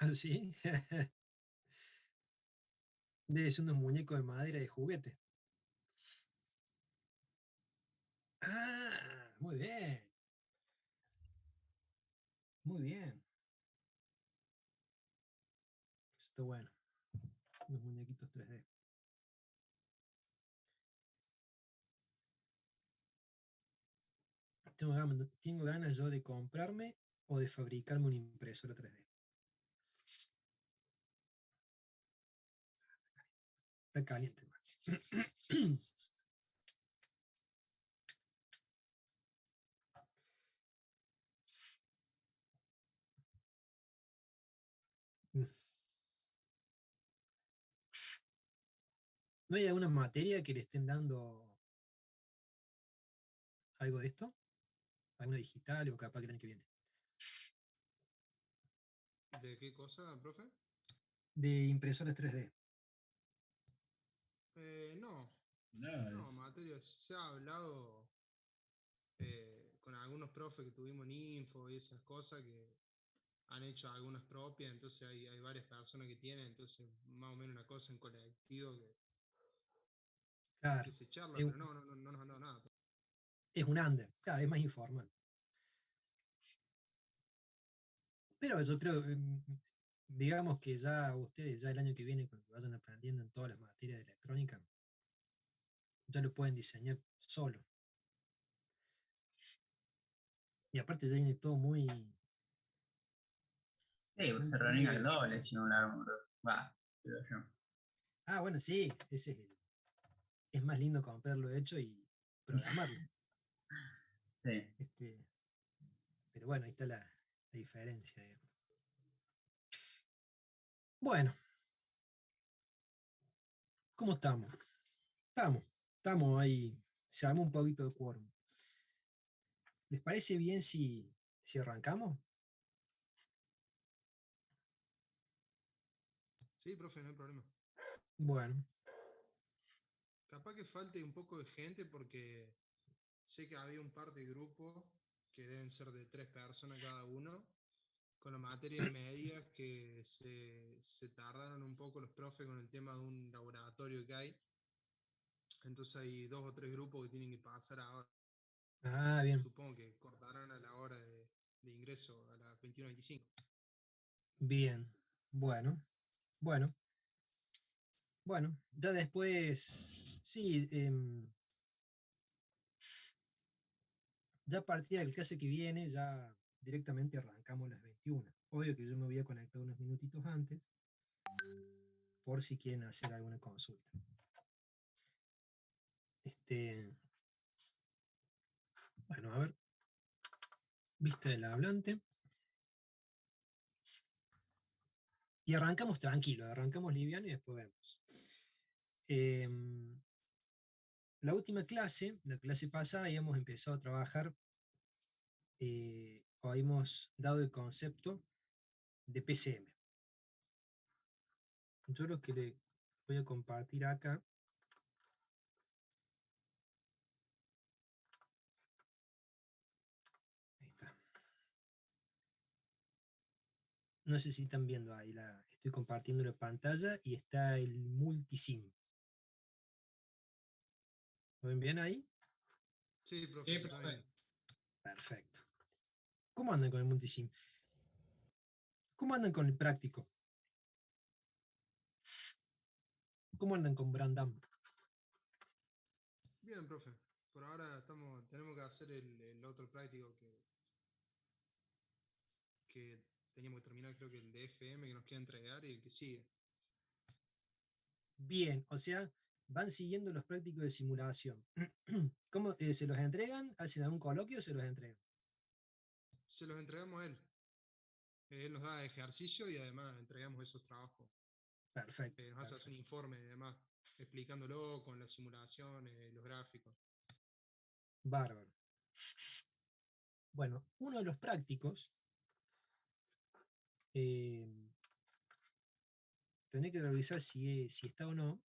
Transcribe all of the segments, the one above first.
Así. Debe ser unos muñecos de madera de juguete. Ah, muy bien, muy bien. Eso está bueno. Unos muñequitos 3D. Tengo ganas yo de comprarme o de fabricarme una impresora 3D. Está caliente, man. ¿No hay alguna materia que le estén dando algo de esto? ¿Alguna digital o capaz que el año que viene? ¿De qué cosa, profe? De impresoras 3D. No, No, no, materias. Se ha hablado con algunos profes que tuvimos en Info y esas cosas que han hecho algunas propias, entonces hay varias personas que tienen, entonces más o menos una cosa en colectivo que Claro, se charla, es, pero no nos han dado nada. es un under, claro, es más informal. Pero yo creo, digamos que ya ustedes, ya el año que viene, cuando vayan aprendiendo en todas las materias de electrónica, ya lo pueden diseñar solo. Y aparte ya viene todo muy, sí, pues muy se reúnen al pre... doble si no un árbol, va, creo yo. Ah, bueno, sí, ese es más lindo comprarlo hecho y programarlo. Sí. Este, pero bueno, ahí está la diferencia, digamos. Bueno, ¿cómo estamos? Estamos ahí, se armó un poquito de quórum. ¿Les parece bien si arrancamos? Sí, profe, no hay problema. Bueno, Capaz que falte un poco de gente porque sé que había un par de grupos que deben ser de 3 personas cada uno, con la materia de medidas que se tardaron un poco los profes con el tema de un laboratorio que hay. Entonces hay 2 o 3 grupos que tienen que pasar ahora. ah, bien, Supongo que cortarán a la hora de ingreso a las 21:25. bien, bueno, bueno, bueno, ya después, sí, ya a partir del clase que viene, ya directamente arrancamos las 21. Obvio que yo me voy a conectar unos minutitos antes, por si quieren hacer alguna consulta. Este, bueno, a ver, vista del hablante. Y arrancamos tranquilo, arrancamos liviano y después vemos. La última clase, la clase pasada, habíamos empezado a trabajar, o habíamos dado el concepto de PCM. Yo lo que le voy a compartir acá, ahí está. No sé si están viendo ahí, estoy compartiendo la pantalla y está el multisim. ¿Lo ven bien ahí? Sí, profe, Sí, se está profe. viendo. Perfecto. ¿Cómo andan con el multisim? ¿Cómo andan con el práctico? ¿Cómo andan con Brandam? Bien, profe. Por ahora tenemos que hacer el otro práctico que teníamos que terminar, creo que el de FM que nos queda entregar y el que sigue. Bien, o sea, van siguiendo los prácticos de simulación. ¿Cómo se los entregan? ¿Hacen algún coloquio o se los entregan? Se los entregamos a él. Él nos da ejercicio y además entregamos esos trabajos. Perfecto, Nos hace un perfecto. informe, además, explicándolo con las simulaciones, los gráficos. Bárbaro. Bueno, uno de los prácticos, eh, tendré que revisar si está o no,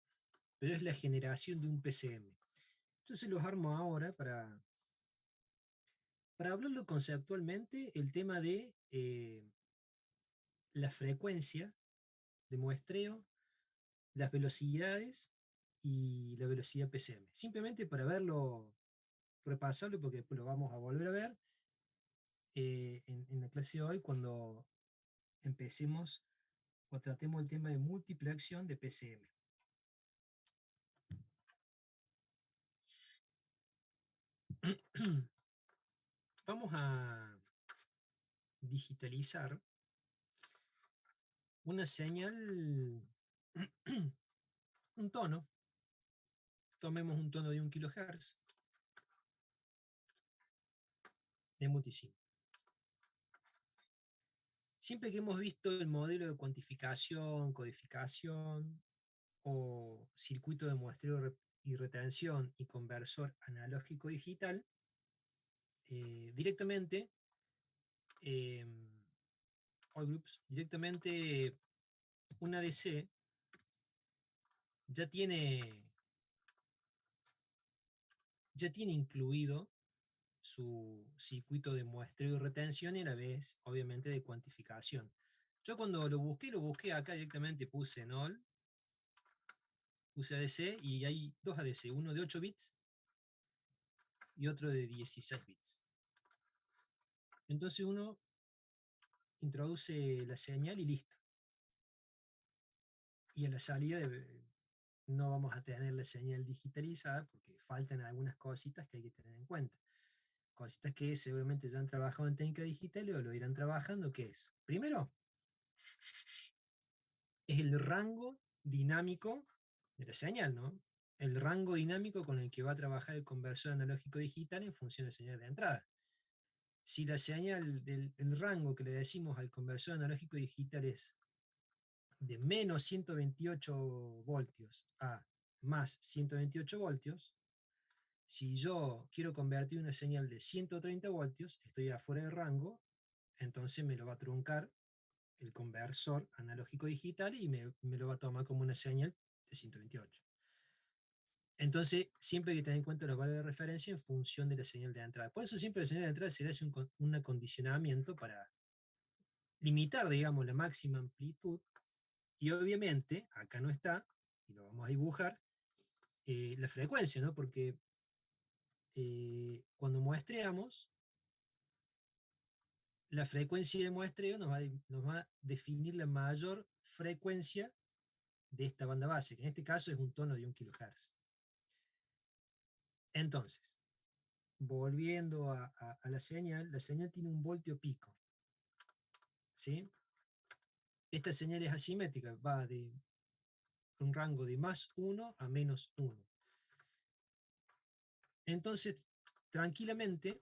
pero es la generación de un PCM. Entonces los armo ahora para hablarlo conceptualmente, el tema de la frecuencia de muestreo, las velocidades y la velocidad PCM. Simplemente para verlo, repasarlo, porque después lo vamos a volver a ver en la clase de hoy cuando empecemos o tratemos el tema de multiplexación de PCM. Vamos a digitalizar una señal, un tono. Tomemos un tono de 1 kHz de multisim. Siempre que hemos visto el modelo de cuantificación, codificación o circuito de muestreo y retención y conversor analógico digital, directamente, all groups, directamente una ADC ya tiene incluido su circuito de muestreo y retención y a la vez, obviamente, de cuantificación. Yo cuando lo busqué acá directamente, puse NOL, puse ADC y hay dos ADC, uno de 8 bits y otro de 16 bits. Entonces uno introduce la señal y listo. Y a la salida no vamos a tener la señal digitalizada porque faltan algunas cositas que hay que tener en cuenta. Cositas que seguramente ya han trabajado en técnica digital o lo irán trabajando, que es, primero, es el rango dinámico de la señal, ¿no? El rango dinámico con el que va a trabajar el conversor analógico digital en función de señal de entrada. Si la señal, el rango que le decimos al conversor analógico digital es de menos 128 voltios a más 128 voltios, si yo quiero convertir una señal de 130 voltios, estoy afuera del rango, entonces me lo va a truncar el conversor analógico digital y me lo va a tomar como una señal de 128. Entonces, siempre hay que tener en cuenta los valores de referencia en función de la señal de entrada. Por eso siempre la señal de entrada se le hace un acondicionamiento para limitar, digamos, la máxima amplitud. Y obviamente, acá no está, y lo vamos a dibujar, la frecuencia, ¿no? Porque cuando muestreamos, la frecuencia de muestreo nos va a definir la mayor frecuencia de esta banda base, que en este caso es un tono de 1 kHz. Entonces, volviendo a la señal tiene un voltio pico. ¿Sí? Esta señal es asimétrica, va de un rango de más 1 a menos 1. Entonces, tranquilamente,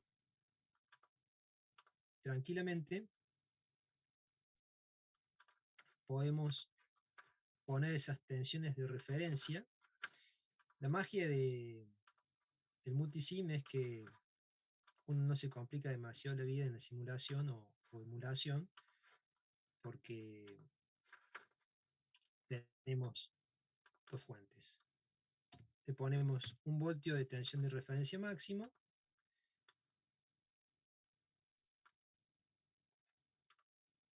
podemos poner esas tensiones de referencia. La magia del multisim es que uno no se complica demasiado la vida en la simulación o emulación, porque tenemos dos fuentes. Le ponemos un voltio de tensión de referencia máximo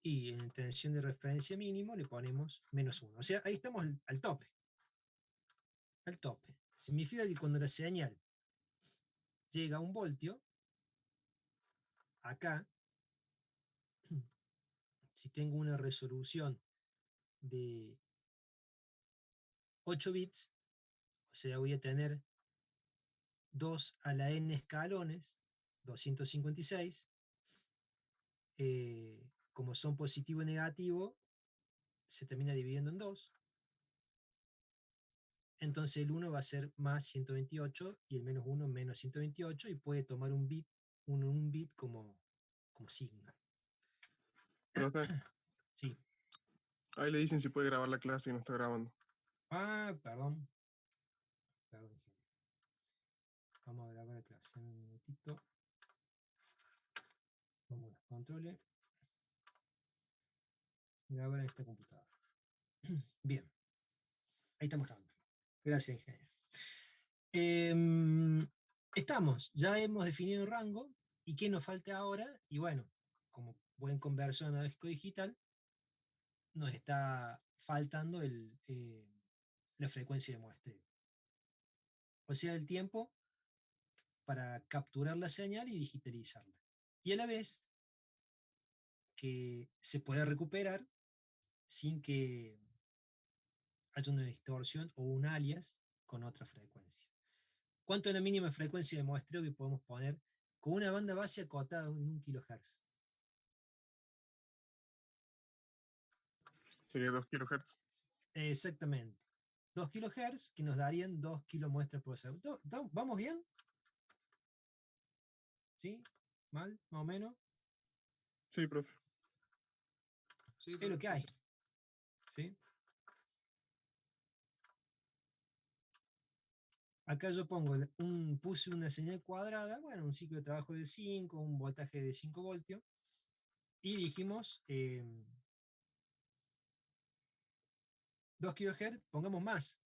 y en tensión de referencia mínimo le ponemos menos 1. O sea, ahí estamos al tope. Al tope. Significa que cuando la señal llega a un voltio, acá, si tengo una resolución de 8 bits, o sea, voy a tener 2 a la n escalones, 256, como son positivo y negativo, se termina dividiendo en 2. Entonces el 1 va a ser más 128 y el menos 1 menos 128 y puede tomar un bit como signo. Profe, Sí. ahí le dicen si puede grabar la clase y no está grabando. Ah, perdón. Perdón. Vamos a grabar la clase en un minutito. Vamos a los controles. Grabar en esta computadora. Bien. Ahí estamos grabando. Gracias, ingeniero. Estamos, ya hemos definido el rango. ¿Y qué nos falta ahora? Y bueno, como buen conversor analógico digital, nos está faltando la frecuencia de muestreo. O sea, el tiempo para capturar la señal y digitalizarla. Y a la vez que se pueda recuperar sin que haya una distorsión o un alias con otra frecuencia. ¿Cuánto es la mínima frecuencia de muestreo que podemos poner con una banda base acotada en 1 kHz? Sería 2 kHz. Exactamente. 2 kHz que nos darían 2 kilomuestras por segundo. ¿Vamos bien? ¿Sí? ¿Mal? ¿Más o menos? Sí, profe. Sí, Es lo que hay. sí. ¿Sí? Acá yo puse una señal cuadrada, bueno, un ciclo de trabajo de 5, un voltaje de 5 voltios, y dijimos 2 kHz, pongamos más.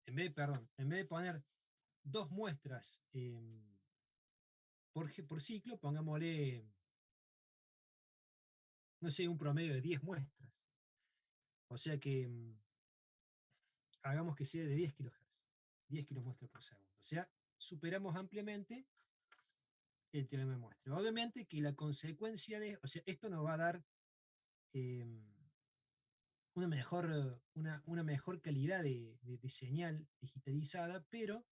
En vez de poner 2 muestras por ciclo, pongámosle, no sé, un promedio de 10 muestras. O sea que hagamos que sea de 10 kHz, 10 kilomuestras por segundo. O sea, superamos ampliamente el teorema de muestreo. Obviamente que la consecuencia o sea, esto nos va a dar una mejor calidad de señal digitalizada, pero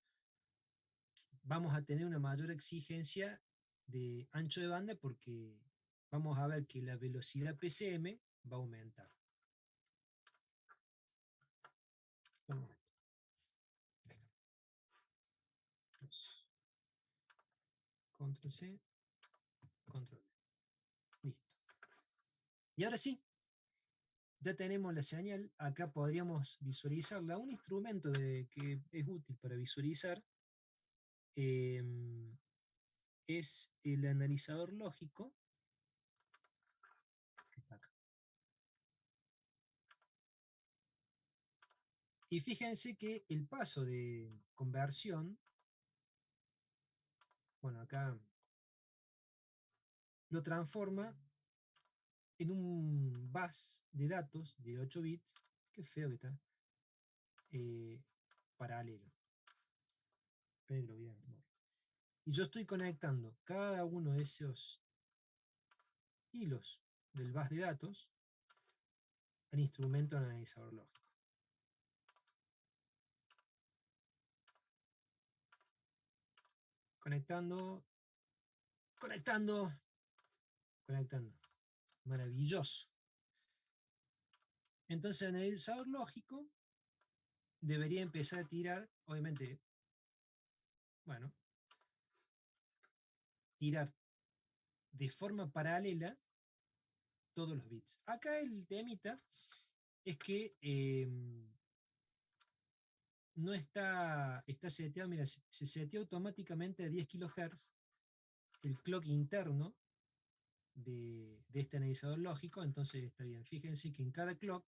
vamos a tener una mayor exigencia de ancho de banda porque vamos a ver que la velocidad PCM va a aumentar. Un momento. Control C, Control V. Listo. Y ahora sí, ya tenemos la señal. Acá podríamos visualizarla. Un instrumento que es útil para visualizar es el analizador lógico, que está acá. Y fíjense que el paso de conversión, bueno, acá lo transforma en un bus de datos de 8 bits, qué feo que está, paralelo. Esperen que lo voy a ver. Y yo estoy conectando cada uno de esos hilos del bus de datos al instrumento analizador lógico. Conectando, conectando, conectando. Maravilloso. Entonces el analizador lógico debería empezar a tirar, obviamente, bueno, tirar de forma paralela todos los bits. Acá el temita es que no está seteado, mira, se seteó automáticamente a 10 kHz el clock interno de este analizador lógico, entonces está bien. Fíjense que en cada clock,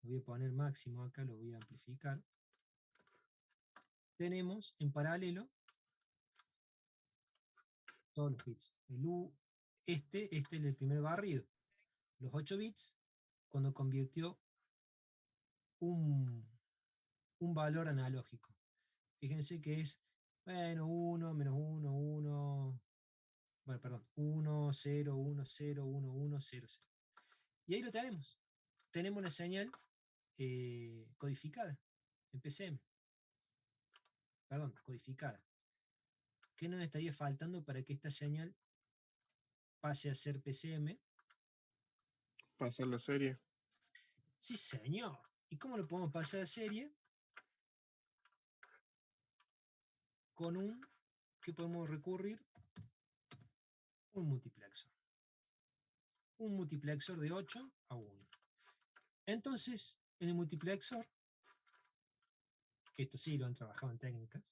lo voy a poner máximo acá, lo voy a amplificar, tenemos en paralelo todos los bits. El U, este es el primer barrido. Los 8 bits, cuando convirtió un valor analógico. Fíjense que es, bueno, 1, menos 1, 1, bueno, perdón, 1, 0, 1, 0, 1, 1, 0, 0. Y ahí lo tenemos. Tenemos una señal codificada en PCM. Perdón, codificada. ¿Qué nos estaría faltando para que esta señal pase a ser PCM? Pasar la serie. Sí, señor. ¿Y cómo lo podemos pasar a serie? Con ¿qué podemos recurrir? Un multiplexor. Un multiplexor de 8 a 1. Entonces, en el multiplexor, que esto sí lo han trabajado en técnicas,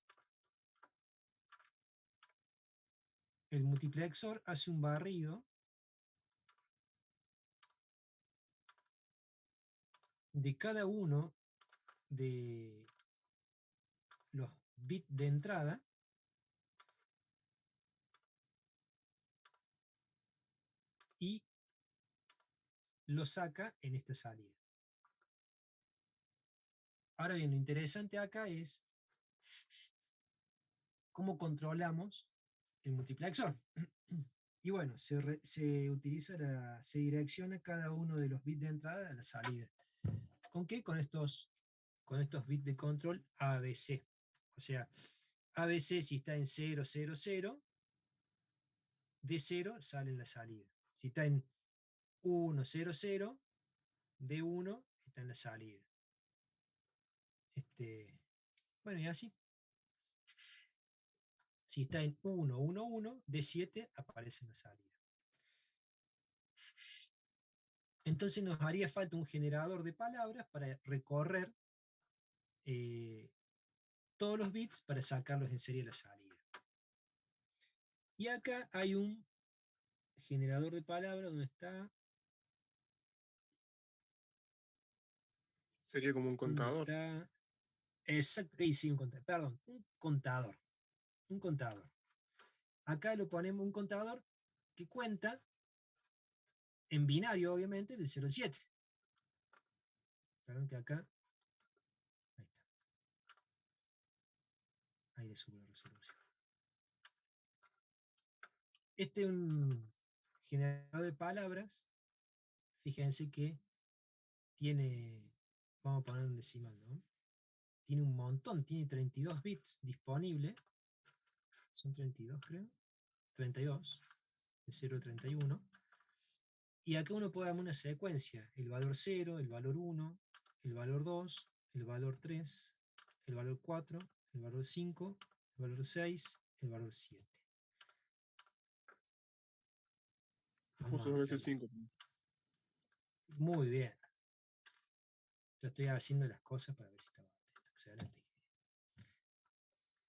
el multiplexor hace un barrido de cada uno de los bits de entrada y lo saca en esta salida. Ahora bien, lo interesante acá es cómo controlamos el multiplexor. Y bueno, se direcciona cada uno de los bits de entrada a la salida. ¿Con qué? Con estos bits de control ABC. O sea, ABC si está en 0, 0, 0, de 0 sale en la salida. Si está en 1, 0, 0, de 1 está en la salida. Bueno, y así. Si está en 1, 1, 1, de 7 aparece en la salida. Entonces nos haría falta un generador de palabras para recorrer todos los bits para sacarlos en serie a la salida. Y acá hay un generador de palabras donde está. Sería como un contador. Exacto, sí, un contador. Perdón, un contador. Un contador. Acá lo ponemos un contador que cuenta en binario, obviamente, de 0 a 7. Claro que acá. Ahí está. Ahí le subo la resolución. Este es un generador de palabras. Fíjense que tiene, vamos a poner un decimal, ¿no? Tiene un montón, tiene 32 bits disponibles. Son 32, creo. 32, de 0 a 31. Y acá uno puede dar una secuencia, el valor 0, el valor 1, el valor 2, el valor 3, el valor 4, el valor 5, el valor 6, el valor 7. Justo dos veces 5. Muy bien. Yo estoy haciendo las cosas para ver si estaba atento. Excelente.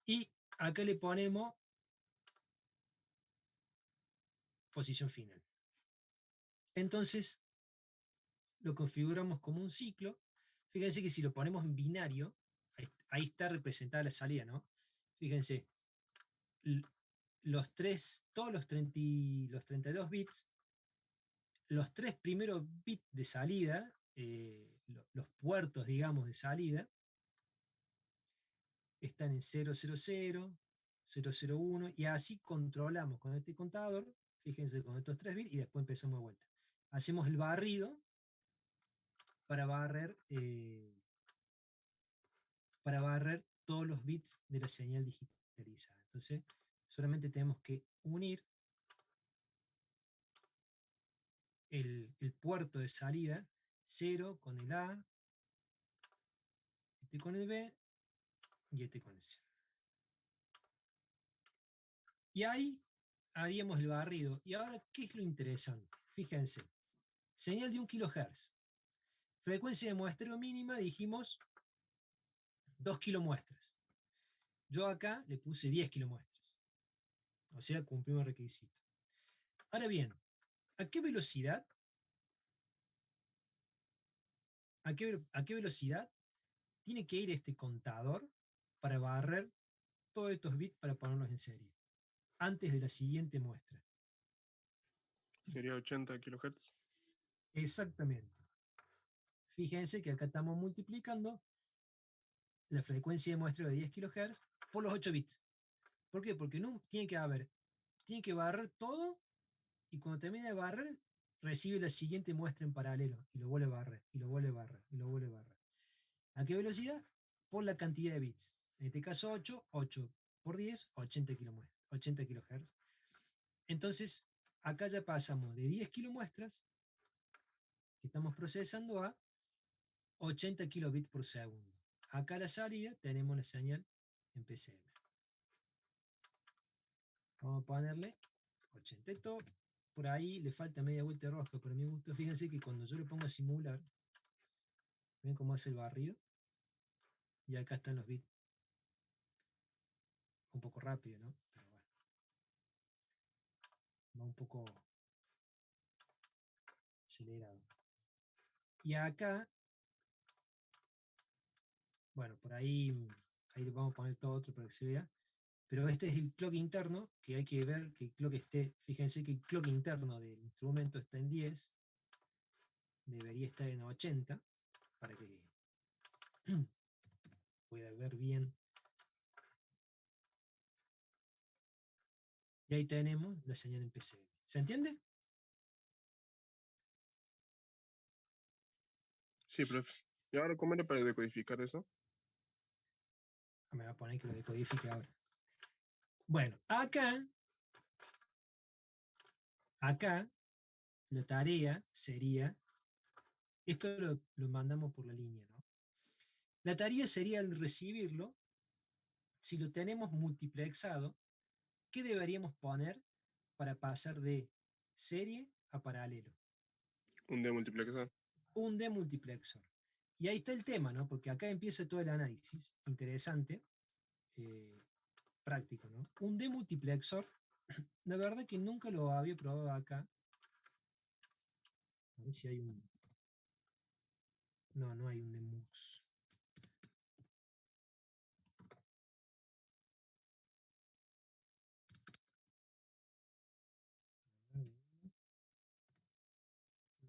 Y acá le ponemos posición final. Entonces, lo configuramos como un ciclo. Fíjense que si lo ponemos en binario, ahí está representada la salida, ¿no? Fíjense, todos los 32 bits, los tres primeros bits de salida, los puertos, digamos, de salida, están en 000, 001, y así controlamos con este contador, fíjense, con estos 3 bits, y después empezamos de vuelta. Hacemos el barrido para barrer todos los bits de la señal digitalizada. Entonces, solamente tenemos que unir el puerto de salida 0 con el A, este con el B y este con el C. Y ahí haríamos el barrido. Y ahora, ¿qué es lo interesante? Fíjense, señal de 1 kHz. Frecuencia de muestreo mínima, dijimos 2 kilomuestras. Yo acá le puse 10 kilomuestras. O sea, cumplimos el requisito. Ahora bien, ¿a qué velocidad? ¿A qué velocidad tiene que ir este contador para barrer todos estos bits para ponerlos en serie? Antes de la siguiente muestra. Sería 80 kHz. Exactamente. Fíjense que acá estamos multiplicando la frecuencia de muestreo de 10 kHz por los 8 bits. ¿Por qué? Porque no, tiene que barrer todo, y cuando termina de barrer, recibe la siguiente muestra en paralelo, y lo vuelve a barrer, y lo vuelve a barrer, y lo vuelve a barrer. ¿A qué velocidad? Por la cantidad de bits. En este caso 8 por 10, 80 kHz. Entonces, acá ya pasamos de 10 kilomuestras que estamos procesando a 80 kilobits por segundo. Acá a la salida tenemos la señal en PCM. Vamos a ponerle 80. Esto por ahí le falta media vuelta de rosca, pero a mi gusto. Fíjense que cuando yo le pongo a simular, ven cómo hace el barrido. Y acá están los bits. Un poco rápido, ¿no? Pero bueno. Va un poco acelerado. Y acá, bueno, por ahí le vamos a poner todo otro para que se vea. Pero este es el clock interno, que hay que ver que el clock esté, fíjense que el clock interno del instrumento está en 10, debería estar en 80 para que pueda ver bien. Y ahí tenemos la señal en PCM. ¿Se entiende? Sí, profe. ¿Y ahora cómo era para decodificar eso? Me va a poner que lo decodifique ahora. Bueno, acá la tarea sería, esto lo mandamos por la línea, ¿no? La tarea sería al recibirlo, si lo tenemos multiplexado, ¿qué deberíamos poner para pasar de serie a paralelo? Un demultiplexador. Un demultiplexor. Y ahí está el tema, ¿no? Porque acá empieza todo el análisis interesante, práctico, ¿no? Un demultiplexor, la verdad que nunca lo había probado acá. A ver si hay un... No, no hay un demux.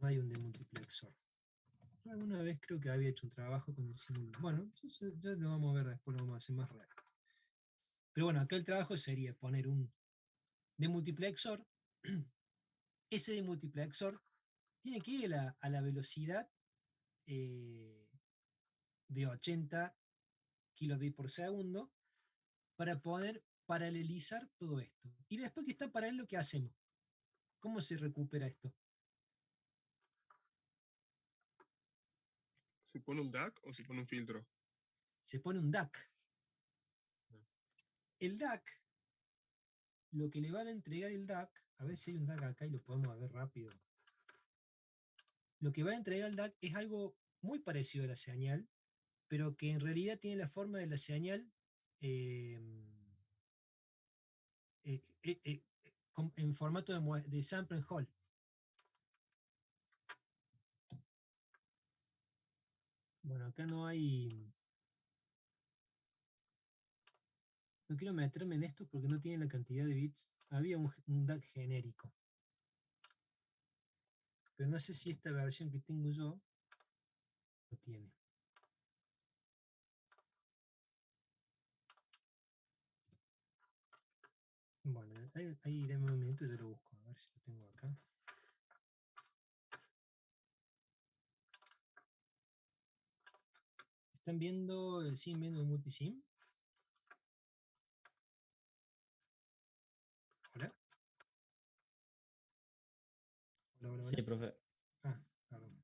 No hay un demultiplexor. Alguna vez creo que había hecho un trabajo con el simulador. Bueno, ya lo vamos a ver después, lo vamos a hacer más real. Pero bueno, acá el trabajo sería poner un demultiplexor. Ese demultiplexor tiene que ir a la velocidad de 80 kilobits por segundo para poder paralelizar todo esto. Y después que está paralelo, ¿qué hacemos? ¿Cómo se recupera esto? ¿Se pone un DAC o se pone un filtro? Se pone un DAC. El DAC, lo que le va a entregar el DAC, a ver si hay un DAC acá y lo podemos ver rápido. Lo que va a entregar el DAC es algo muy parecido a la señal, pero que en realidad tiene la forma de la señal eh, en formato de sample and hold. Bueno, acá no hay... No quiero meterme en esto porque no tiene la cantidad de bits. Había un DAC genérico. Pero no sé si esta versión que tengo yo lo tiene. Bueno, ahí dame un minuto y yo lo busco. A ver si lo tengo acá. ¿Están viendo el sim, viendo el multisim? ¿Hola? Hola, hola, Sí, hola. profe. Ah, perdón.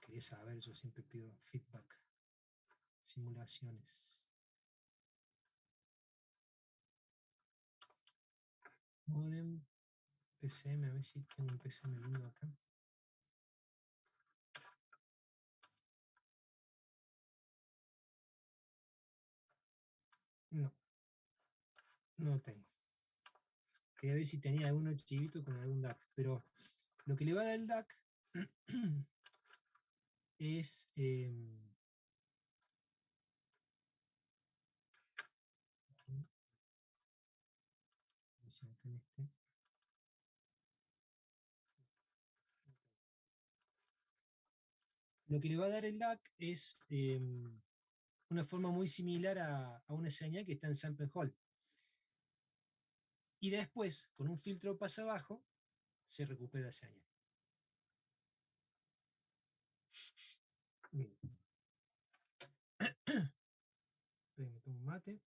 Quería saber, yo siempre pido feedback. Simulaciones. Modem, PCM, a ver si tengo un PCM lindo acá. No, no tengo. Quería ver si tenía algún archivito con algún DAC, pero lo que le va a dar el DAC es acá en este. Lo que le va a dar el DAC es una forma muy similar a una señal que está en sample and hold. Y después, con un filtro pasa abajo, se recupera la señal. Bien. Me tomo un mate.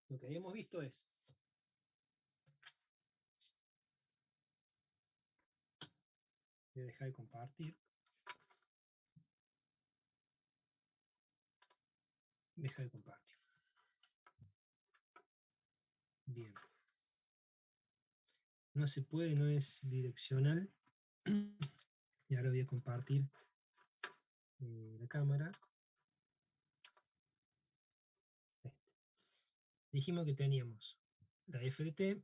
Lo que habíamos visto es voy a dejar de compartir. Deja de compartir. Bien. No se puede, no es direccional. Y ahora voy a compartir la cámara. Dijimos que teníamos la FDT.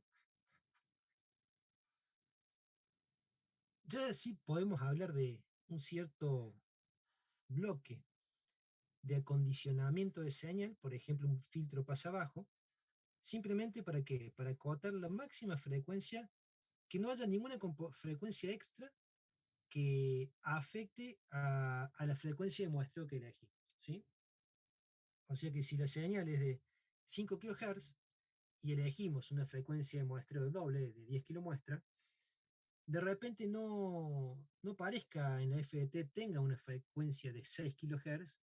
Ya sí podemos hablar de un cierto bloque de acondicionamiento de señal, por ejemplo, un filtro pasa abajo, simplemente para qué? Para acotar la máxima frecuencia que no haya ninguna frecuencia extra que afecte a la frecuencia de muestreo que elegí, ¿sí? O sea que si la señal es de 5 kHz y elegimos una frecuencia de muestreo doble de 10 km, de repente no parezca en la FDT tenga una frecuencia de 6 kHz,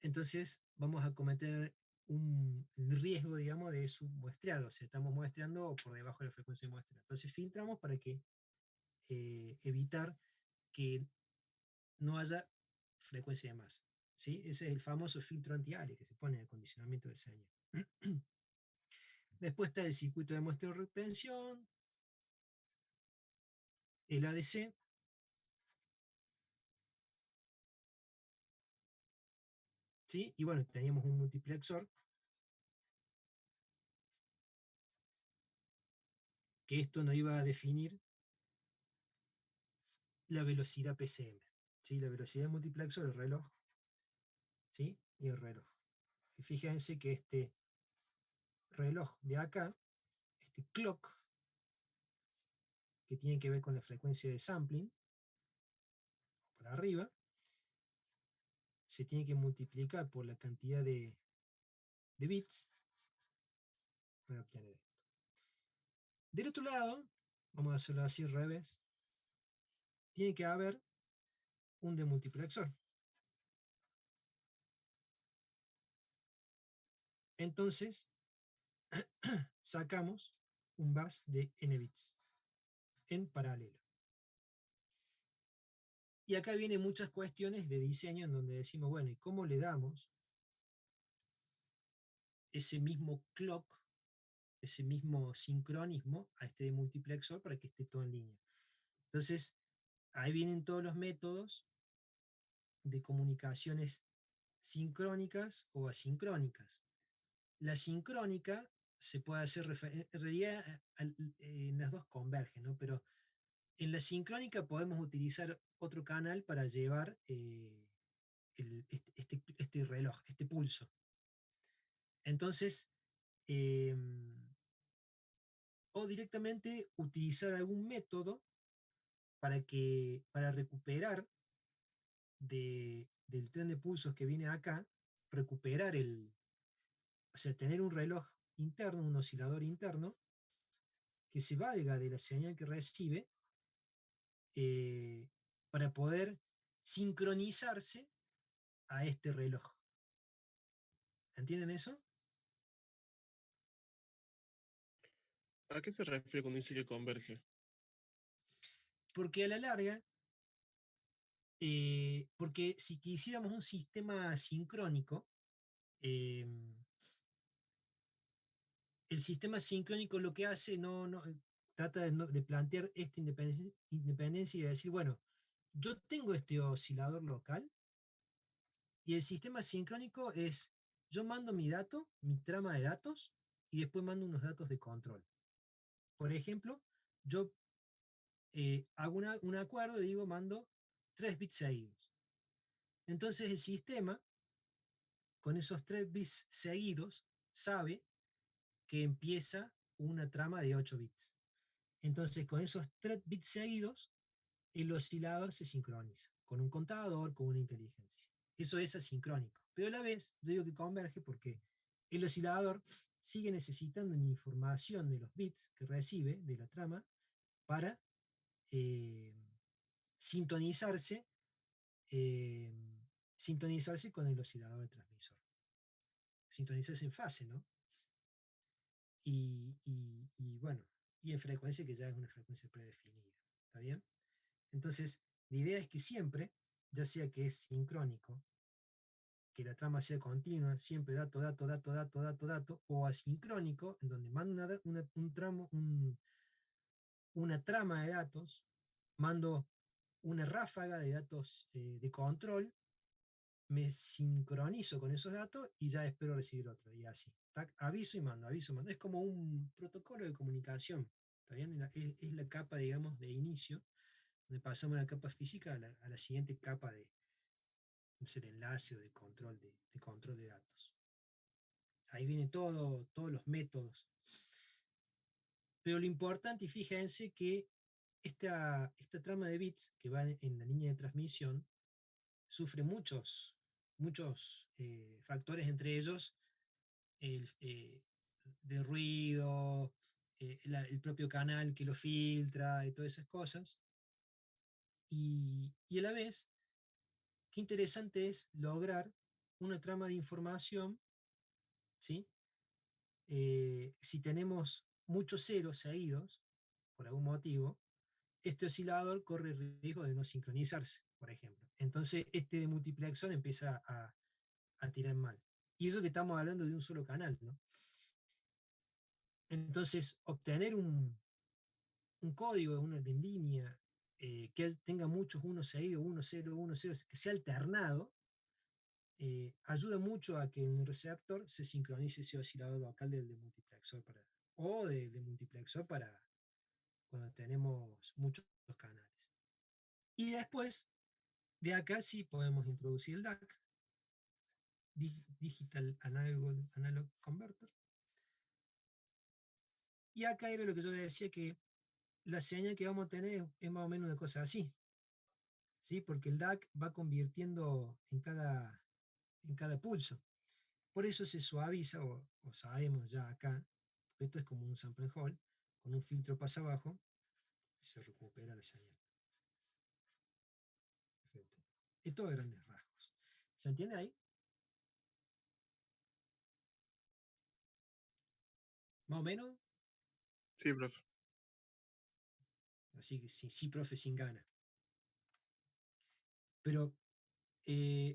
entonces vamos a cometer un riesgo, digamos, de submuestreado, o sea, estamos muestreando por debajo de la frecuencia de muestra. Entonces filtramos para que evitar que no haya frecuencia de más. ¿Sí? Ese es el famoso filtro anti-ARE que se pone en el condicionamiento de señal. Después está el circuito de muestreo de retención, el ADC, ¿sí? Y bueno, teníamos un multiplexor, que esto nos iba a definir la velocidad PCM, ¿sí? La velocidad del multiplexor, el reloj, ¿sí? Y el reloj. Y fíjense que este reloj de acá, este clock, que tiene que ver con la frecuencia de sampling, por arriba, se tiene que multiplicar por la cantidad de bits para obtener esto. Del otro lado, vamos a hacerlo así al revés, tiene que haber un demultiplexor. Entonces, sacamos un bus de n bits en paralelo. Y acá vienen muchas cuestiones de diseño en donde decimos, bueno, ¿y cómo le damos ese mismo clock, ese mismo sincronismo a este multiplexor para que esté todo en línea? Entonces, ahí vienen todos los métodos de comunicaciones sincrónicas o asincrónicas. La sincrónica se puede hacer, en realidad en las dos convergen, ¿no? Pero en la sincrónica podemos utilizar otro canal para llevar este reloj, este pulso. Entonces, o directamente utilizar algún método para recuperar del tren de pulsos que viene acá, recuperar o sea, tener un reloj interno, un oscilador interno, que se valga de la señal que recibe para poder sincronizarse a este reloj. ¿Entienden eso? ¿A qué se refiere cuando dice que converge? Porque a la larga, porque si quisiéramos un sistema sincrónico, eh, el sistema sincrónico lo que hace trata de plantear esta independencia y de decir, bueno, yo tengo este oscilador local y el sistema sincrónico es, yo mando mi dato, mi trama de datos, y después mando unos datos de control. Por ejemplo, yo hago un acuerdo y digo, mando 3 bits seguidos. Entonces el sistema, con esos 3 bits seguidos, sabe que empieza una trama de 8 bits. Entonces, con esos 3 bits seguidos, el oscilador se sincroniza con un contador, con una inteligencia. Eso es asincrónico. Pero a la vez, yo digo que converge porque el oscilador sigue necesitando una información de los bits que recibe de la trama para eh, sintonizarse, eh, sintonizarse con el oscilador de transmisor. Sintonizarse en fase, ¿no? Y bueno, y en frecuencia que ya es una frecuencia predefinida. ¿Está bien? Entonces, la idea es que siempre, ya sea que es sincrónico, que la trama sea continua, siempre dato, dato, dato, dato, dato, dato, o asincrónico, en donde mando una trama de datos, mando una ráfaga de datos de control, me sincronizo con esos datos y ya espero recibir otro, y así. Tac, aviso y mando, aviso y mando. Es como un protocolo de comunicación. ¿Está bien? Es la capa, digamos, de inicio, donde pasamos de la capa física a la siguiente capa no sé, de enlace o de control de datos. Ahí vienen todos los métodos Pero lo importante, y fíjense que esta trama de bits que va en la línea de transmisión sufre muchos factores, entre ellos de ruido, el propio canal que lo filtra y todas esas cosas. Y a la vez, qué interesante es lograr una trama de información, ¿sí? Si tenemos muchos ceros seguidos, por algún motivo, este oscilador corre riesgo de no sincronizarse, por ejemplo. Entonces, este de multiplexor empieza a tirar mal. Y eso que estamos hablando de un solo canal, ¿no? Entonces, obtener un código en línea que tenga muchos 1 seguidos, 1, 0, 1, 0, que sea alternado, ayuda mucho a que en el receptor se sincronice ese oscilador local del de multiplexor o de multiplexor para cuando tenemos muchos canales. Y después, de acá sí podemos introducir el DAC, Digital Analog Converter. Y acá era lo que yo decía, que la señal que vamos a tener es más o menos una cosa así, ¿sí? Porque el DAC va convirtiendo en cada pulso. Por eso se suaviza, o sabemos ya acá, porque esto es como un sample and hold, con un filtro pasa abajo y se recupera la señal. Perfecto. Esto a grandes rasgos. ¿Se entiende ahí? ¿Más o menos? Sí, profe. Así que sí, profe, sin ganas. Pero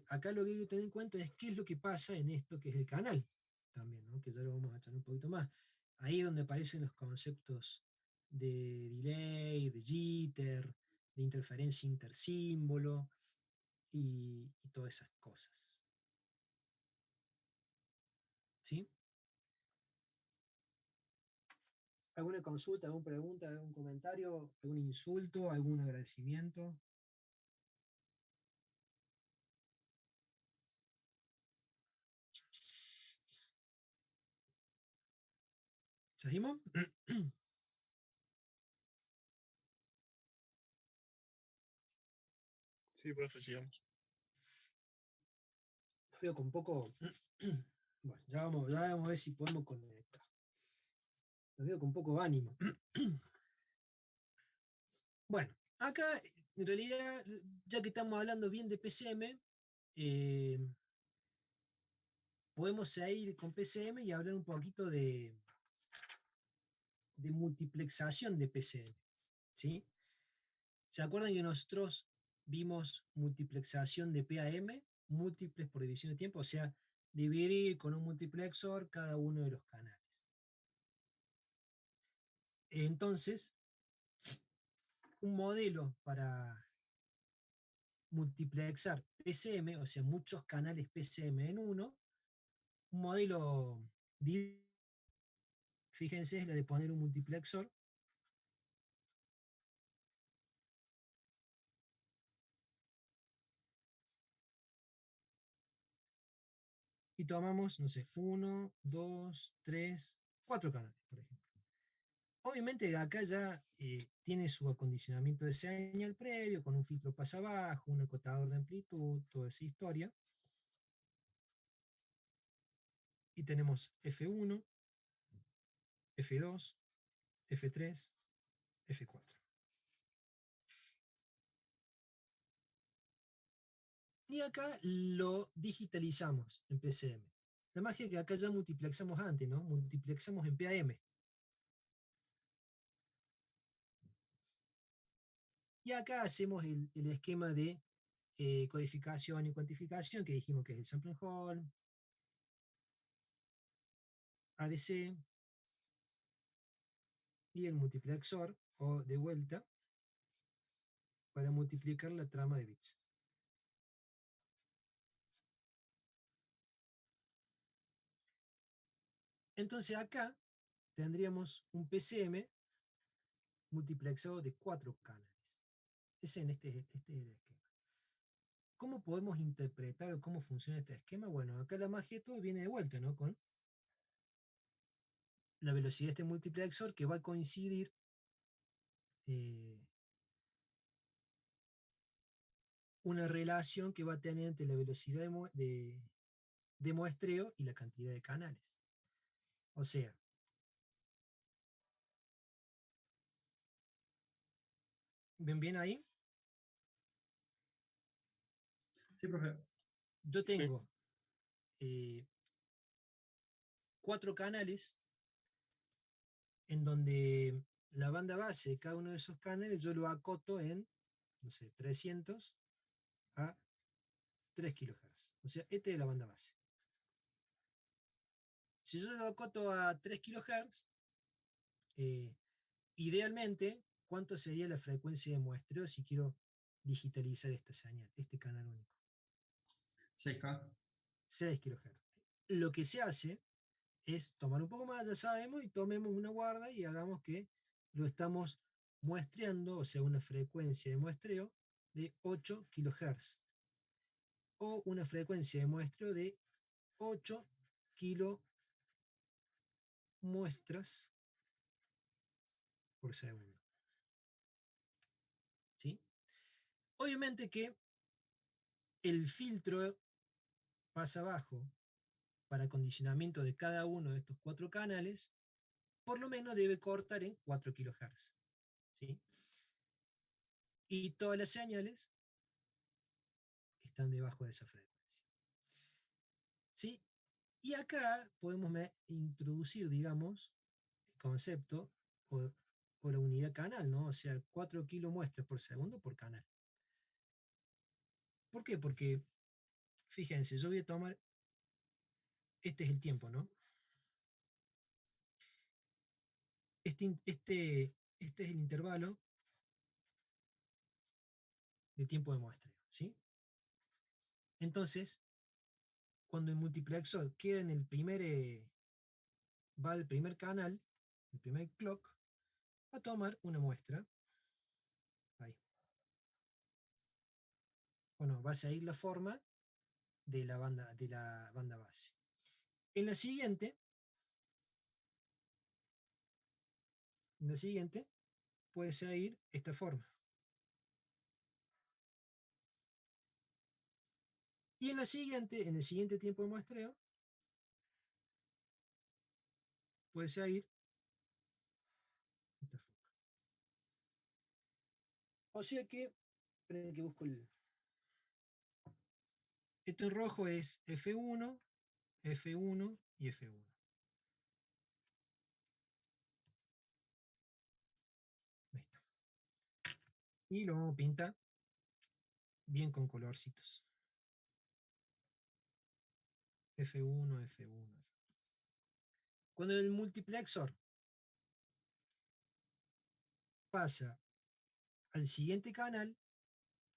acá lo que hay que tener en cuenta es qué es lo que pasa en esto que es el canal, también, ¿no? Que ya lo vamos a echar un poquito más. Ahí es donde aparecen los conceptos de delay, de jitter, de interferencia intersímbolo y todas esas cosas. ¿Sí? ¿Alguna consulta, alguna pregunta, algún comentario, algún insulto, algún agradecimiento? ¿Seguimos? Sí, profe, sigamos. Veo con poco. Bueno, ya vamos a ver si podemos conectar. Lo veo con poco ánimo. Bueno, acá en realidad, ya que estamos hablando bien de PCM, podemos ir con PCM y hablar un poquito de multiplexación de PCM. ¿Sí? ¿Se acuerdan que nosotros vimos multiplexación de PAM, múltiples por división de tiempo? O sea, dividir con un multiplexor cada uno de los canales. Entonces, un modelo para multiplexar PCM, o sea, muchos canales PCM en uno, un modelo, fíjense, es la de poner un multiplexor y tomamos, no sé, 1, 2, 3, 4 canales, por ejemplo. Obviamente acá ya tiene su acondicionamiento de señal previo, con un filtro pasa abajo, un acotador de amplitud, toda esa historia. Y tenemos F1, F2, F3, F4. Y acá lo digitalizamos en PCM. La magia es que acá ya multiplexamos antes, ¿no? Multiplexamos en PAM. Y acá hacemos el esquema de codificación y cuantificación, que dijimos que es el sample and hold, ADC, y el multiplexor, o de vuelta, para multiplicar la trama de bits. Entonces acá tendríamos un PCM multiplexado de 4 canales. Este es el esquema. ¿Cómo podemos interpretar o cómo funciona este esquema? Bueno, acá la magia de todo viene de vuelta, ¿no? Con la velocidad de este multiplexor que va a coincidir una relación que va a tener entre la velocidad de muestreo y la cantidad de canales. O sea, ¿ven bien ahí? Sí, profe. Yo tengo 4 canales en donde la banda base de cada uno de esos canales yo lo acoto en, no sé, 300 a 3 kHz. O sea, esta es la banda base. Si yo lo acoto a 3 kHz, idealmente, ¿cuánto sería la frecuencia de muestreo si quiero digitalizar esta señal, este canal único? 6K. 6 kHz. Lo que se hace es tomar un poco más, ya sabemos, y tomemos una guarda y hagamos que lo estamos muestreando, o sea, una frecuencia de muestreo de 8 kHz o una frecuencia de muestreo de 8 kilo muestras por segundo. ¿Sí? Obviamente que el filtro pasa abajo para acondicionamiento de cada uno de estos 4 canales, por lo menos debe cortar en 4 kHz. ¿Sí? Y todas las señales están debajo de esa frecuencia. ¿Sí? Y acá podemos introducir, digamos, el concepto o la unidad canal, ¿no? O sea, 4 muestras por segundo por canal. ¿Por qué? Porque, fíjense, yo voy a tomar, este es el tiempo, ¿no? Este es el intervalo de tiempo de muestreo, ¿sí? Entonces, cuando el multiplexor queda en el primer, va al primer canal, el primer clock, va a tomar una muestra, ahí. Bueno, va a seguir la forma de la banda base. En la siguiente puede seguir esta forma. Y en el siguiente tiempo de muestreo, puede seguir esta forma. O sea que, esperen que busco esto en rojo es F1, F1 y F1. Ahí está. Y lo vamos a pintar bien con colorcitos. F1, F1. Cuando el multiplexor pasa al siguiente canal,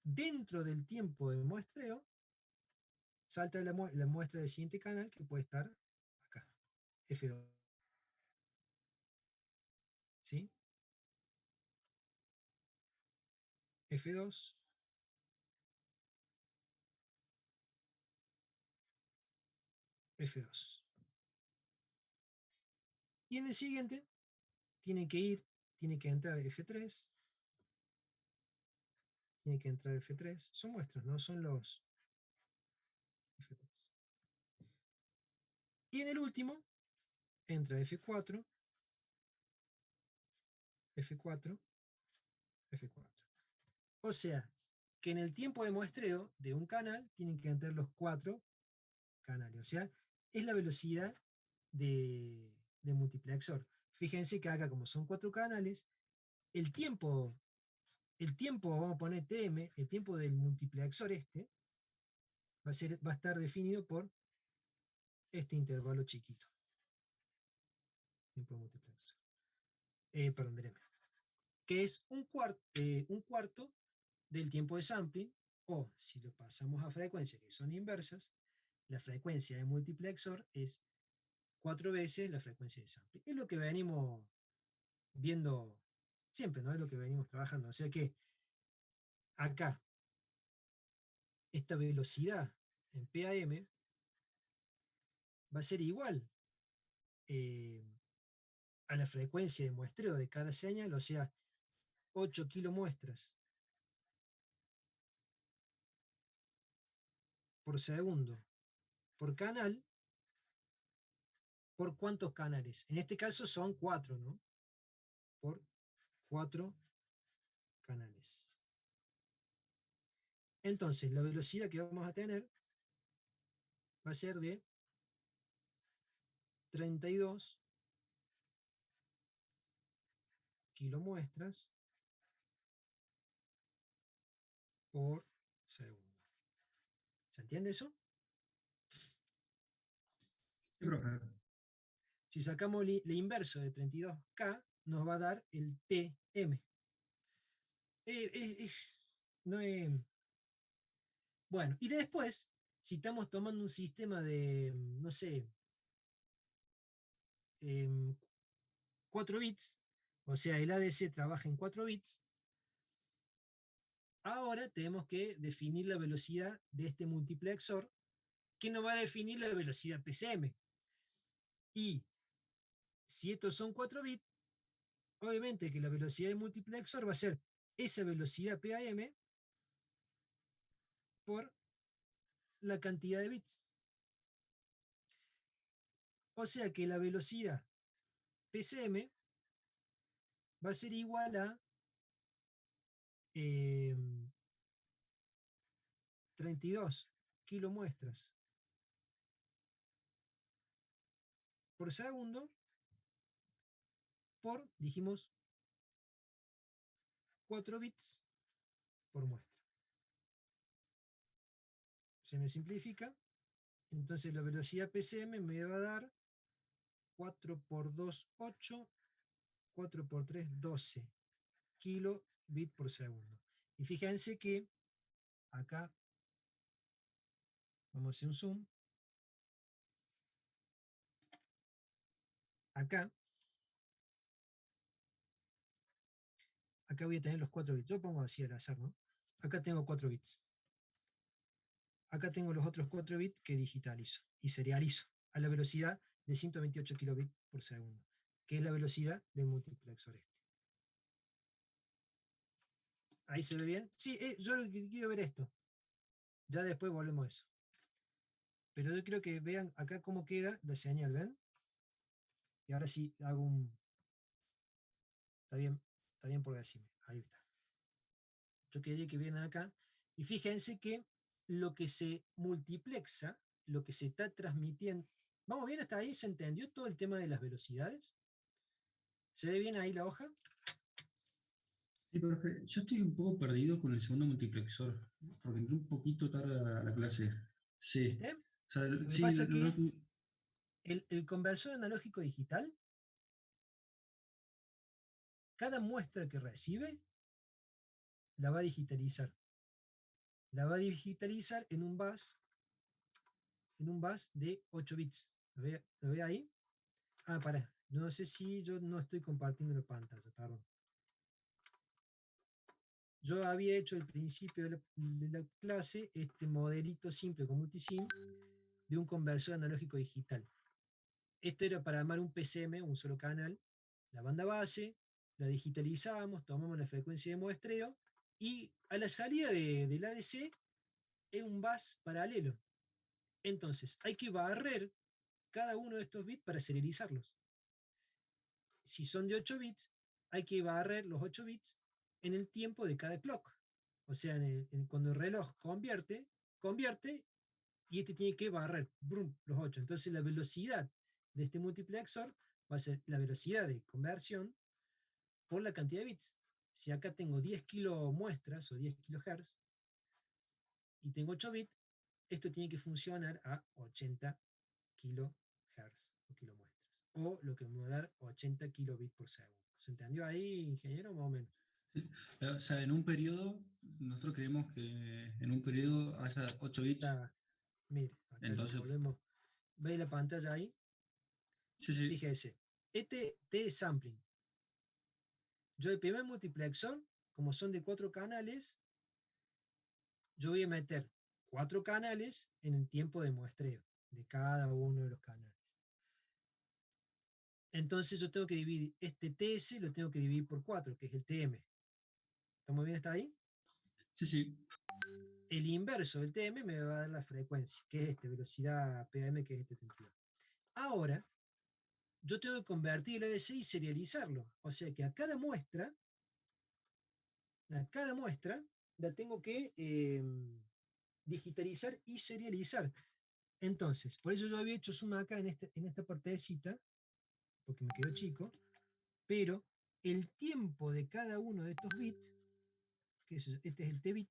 dentro del tiempo de muestreo, salta la muestra del siguiente canal que puede estar acá, F2. ¿Sí? F2, F2. Y en el siguiente tiene que entrar F3, tiene que entrar F3, son muestras, no son los F3. Y en el último entra F4, F4, F4. O sea, que en el tiempo de muestreo de un canal tienen que entrar los 4 canales. O sea, es la velocidad de multiplexor. Fíjense que acá, como son 4 canales, el tiempo, vamos a poner TM, el tiempo del multiplexor va a estar definido por este intervalo chiquito. Tiempo de multiplexor. Perdón, del M. Que es un cuarto del tiempo de sampling, o si lo pasamos a frecuencias que son inversas, la frecuencia de multiplexor es 4 veces la frecuencia de sampling. Es lo que venimos viendo siempre, ¿no? Es lo que venimos trabajando. O sea que acá, esta velocidad en PAM va a ser igual a la frecuencia de muestreo de cada señal, o sea, 8 kilomuestras por segundo por canal, ¿por cuántos canales? En este caso son 4, ¿no? Por 4 canales. Entonces, la velocidad que vamos a tener va a ser de 32 kilomuestras por segundo. ¿Se entiende eso? Sí, profe. Si sacamos el inverso de 32K, nos va a dar el TM. No es... Bueno, y después, si estamos tomando un sistema de, no sé, 4 bits, o sea, el ADC trabaja en 4 bits, ahora tenemos que definir la velocidad de este multiplexor, que nos va a definir la velocidad PCM. Y si estos son 4 bits, obviamente que la velocidad del multiplexor va a ser esa velocidad PAM por la cantidad de bits. O sea que la velocidad PCM va a ser igual a 32 kilomuestras por segundo por, dijimos, 4 bits por muestra. Se me simplifica, entonces la velocidad PCM me va a dar 4 por 2, 8, 4 por 3, 12 kilobits por segundo. Y fíjense que acá, vamos a hacer un zoom, acá voy a tener los 4 bits. Yo pongo así al azar, ¿no? Acá tengo 4 bits. Acá tengo los otros 4 bits que digitalizo y serializo a la velocidad de 128 kilobits por segundo, que es la velocidad del multiplexor este. ¿Ahí se ve bien? Sí, yo quiero ver esto. Ya después volvemos a eso. Pero yo creo que vean acá cómo queda la señal, ¿ven? Y ahora sí hago un... Está bien por decirme. Ahí está. Yo quería que vieran acá. Y fíjense que lo que se multiplexa, lo que se está transmitiendo... ¿Vamos bien hasta ahí? ¿Se entendió todo el tema de las velocidades? ¿Se ve bien ahí la hoja? Sí, profe. Yo estoy un poco perdido con el segundo multiplexor, porque entré un poquito tarde a la clase. Sí. ¿Viste? O sea, Lo que sí, pasa es que el conversor analógico digital, cada muestra que recibe, la va a digitalizar. La va a digitalizar en un bus de 8 bits. ¿Lo ve ahí? Ah, pará. No sé si yo no estoy compartiendo la pantalla, perdón. Yo había hecho al principio de la clase este modelito simple con multisim de un conversor analógico digital. Esto era para armar un PCM, un solo canal, la banda base, la digitalizamos, tomamos la frecuencia de muestreo y a la salida del ADC es un bus paralelo. Entonces, hay que barrer cada uno de estos bits para serializarlos. Si son de 8 bits, hay que barrer los 8 bits en el tiempo de cada clock. O sea, cuando el reloj convierte y este tiene que barrer brum, los 8. Entonces la velocidad de este multiplexor va a ser la velocidad de conversión por la cantidad de bits. Si acá tengo 10 kilo muestras o 10 kilohertz y tengo 8 bits, esto tiene que funcionar a 80 kilohertz o kilomuestras. O lo que me va a dar 80 kilobits por segundo. ¿Se entendió ahí, ingeniero, más o menos? o sea, en un periodo, nosotros queremos que en un periodo haya 8 bits. Mire, acá lo Entonces, volvemos. ¿Veis la pantalla ahí? sí, sí. Fíjese, este T es sampling. Yo el primer multiplexor, como son de 4 canales, yo voy a meter 4 canales en el tiempo de muestreo de cada uno de los canales. Entonces yo tengo que dividir este TS, lo tengo que dividir por 4, que es el TM. ¿Estamos bien hasta ahí? Sí, sí. El inverso del TM me va a dar la frecuencia, que es velocidad PAM, que es 32. Ahora, yo tengo que convertir el ADC y serializarlo. O sea que a cada muestra la tengo que digitalizar y serializar. Entonces, por eso yo había hecho suma acá en esta partecita, porque me quedó chico, pero el tiempo de cada uno de estos bits, que este es el T-bit,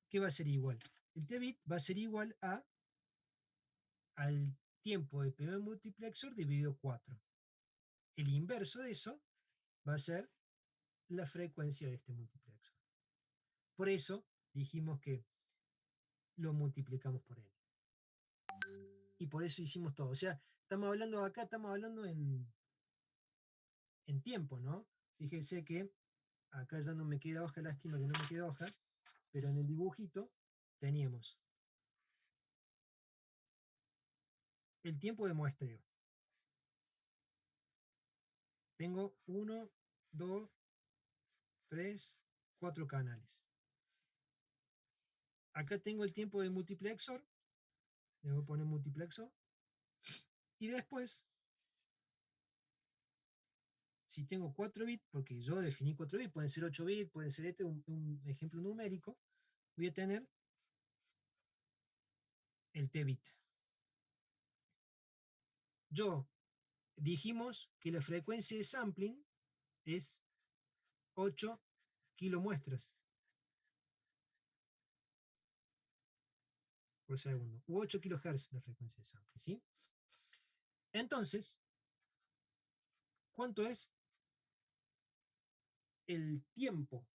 ¿qué va a ser igual? El T-bit va a ser igual al tiempo de primer multiplexor dividido 4. El inverso de eso va a ser la frecuencia de este multiplexor. Por eso dijimos que lo multiplicamos por n. Y por eso hicimos todo. O sea, estamos hablando acá, estamos hablando en tiempo, ¿no? Fíjense que acá ya no me queda hoja, lástima que no me queda hoja, pero en el dibujito teníamos el tiempo de muestreo. Tengo 1, 2, 3, 4 canales. Acá tengo el tiempo de multiplexor. Le voy a poner multiplexor. Y después, si tengo 4 bits, porque yo definí 4 bits, pueden ser 8 bits, pueden ser un ejemplo numérico, voy a tener el T-bit. Dijimos que la frecuencia de sampling es 8 kilomuestras por segundo, u 8 kilohertz la frecuencia de sampling, ¿sí? Entonces, ¿cuánto es el tiempo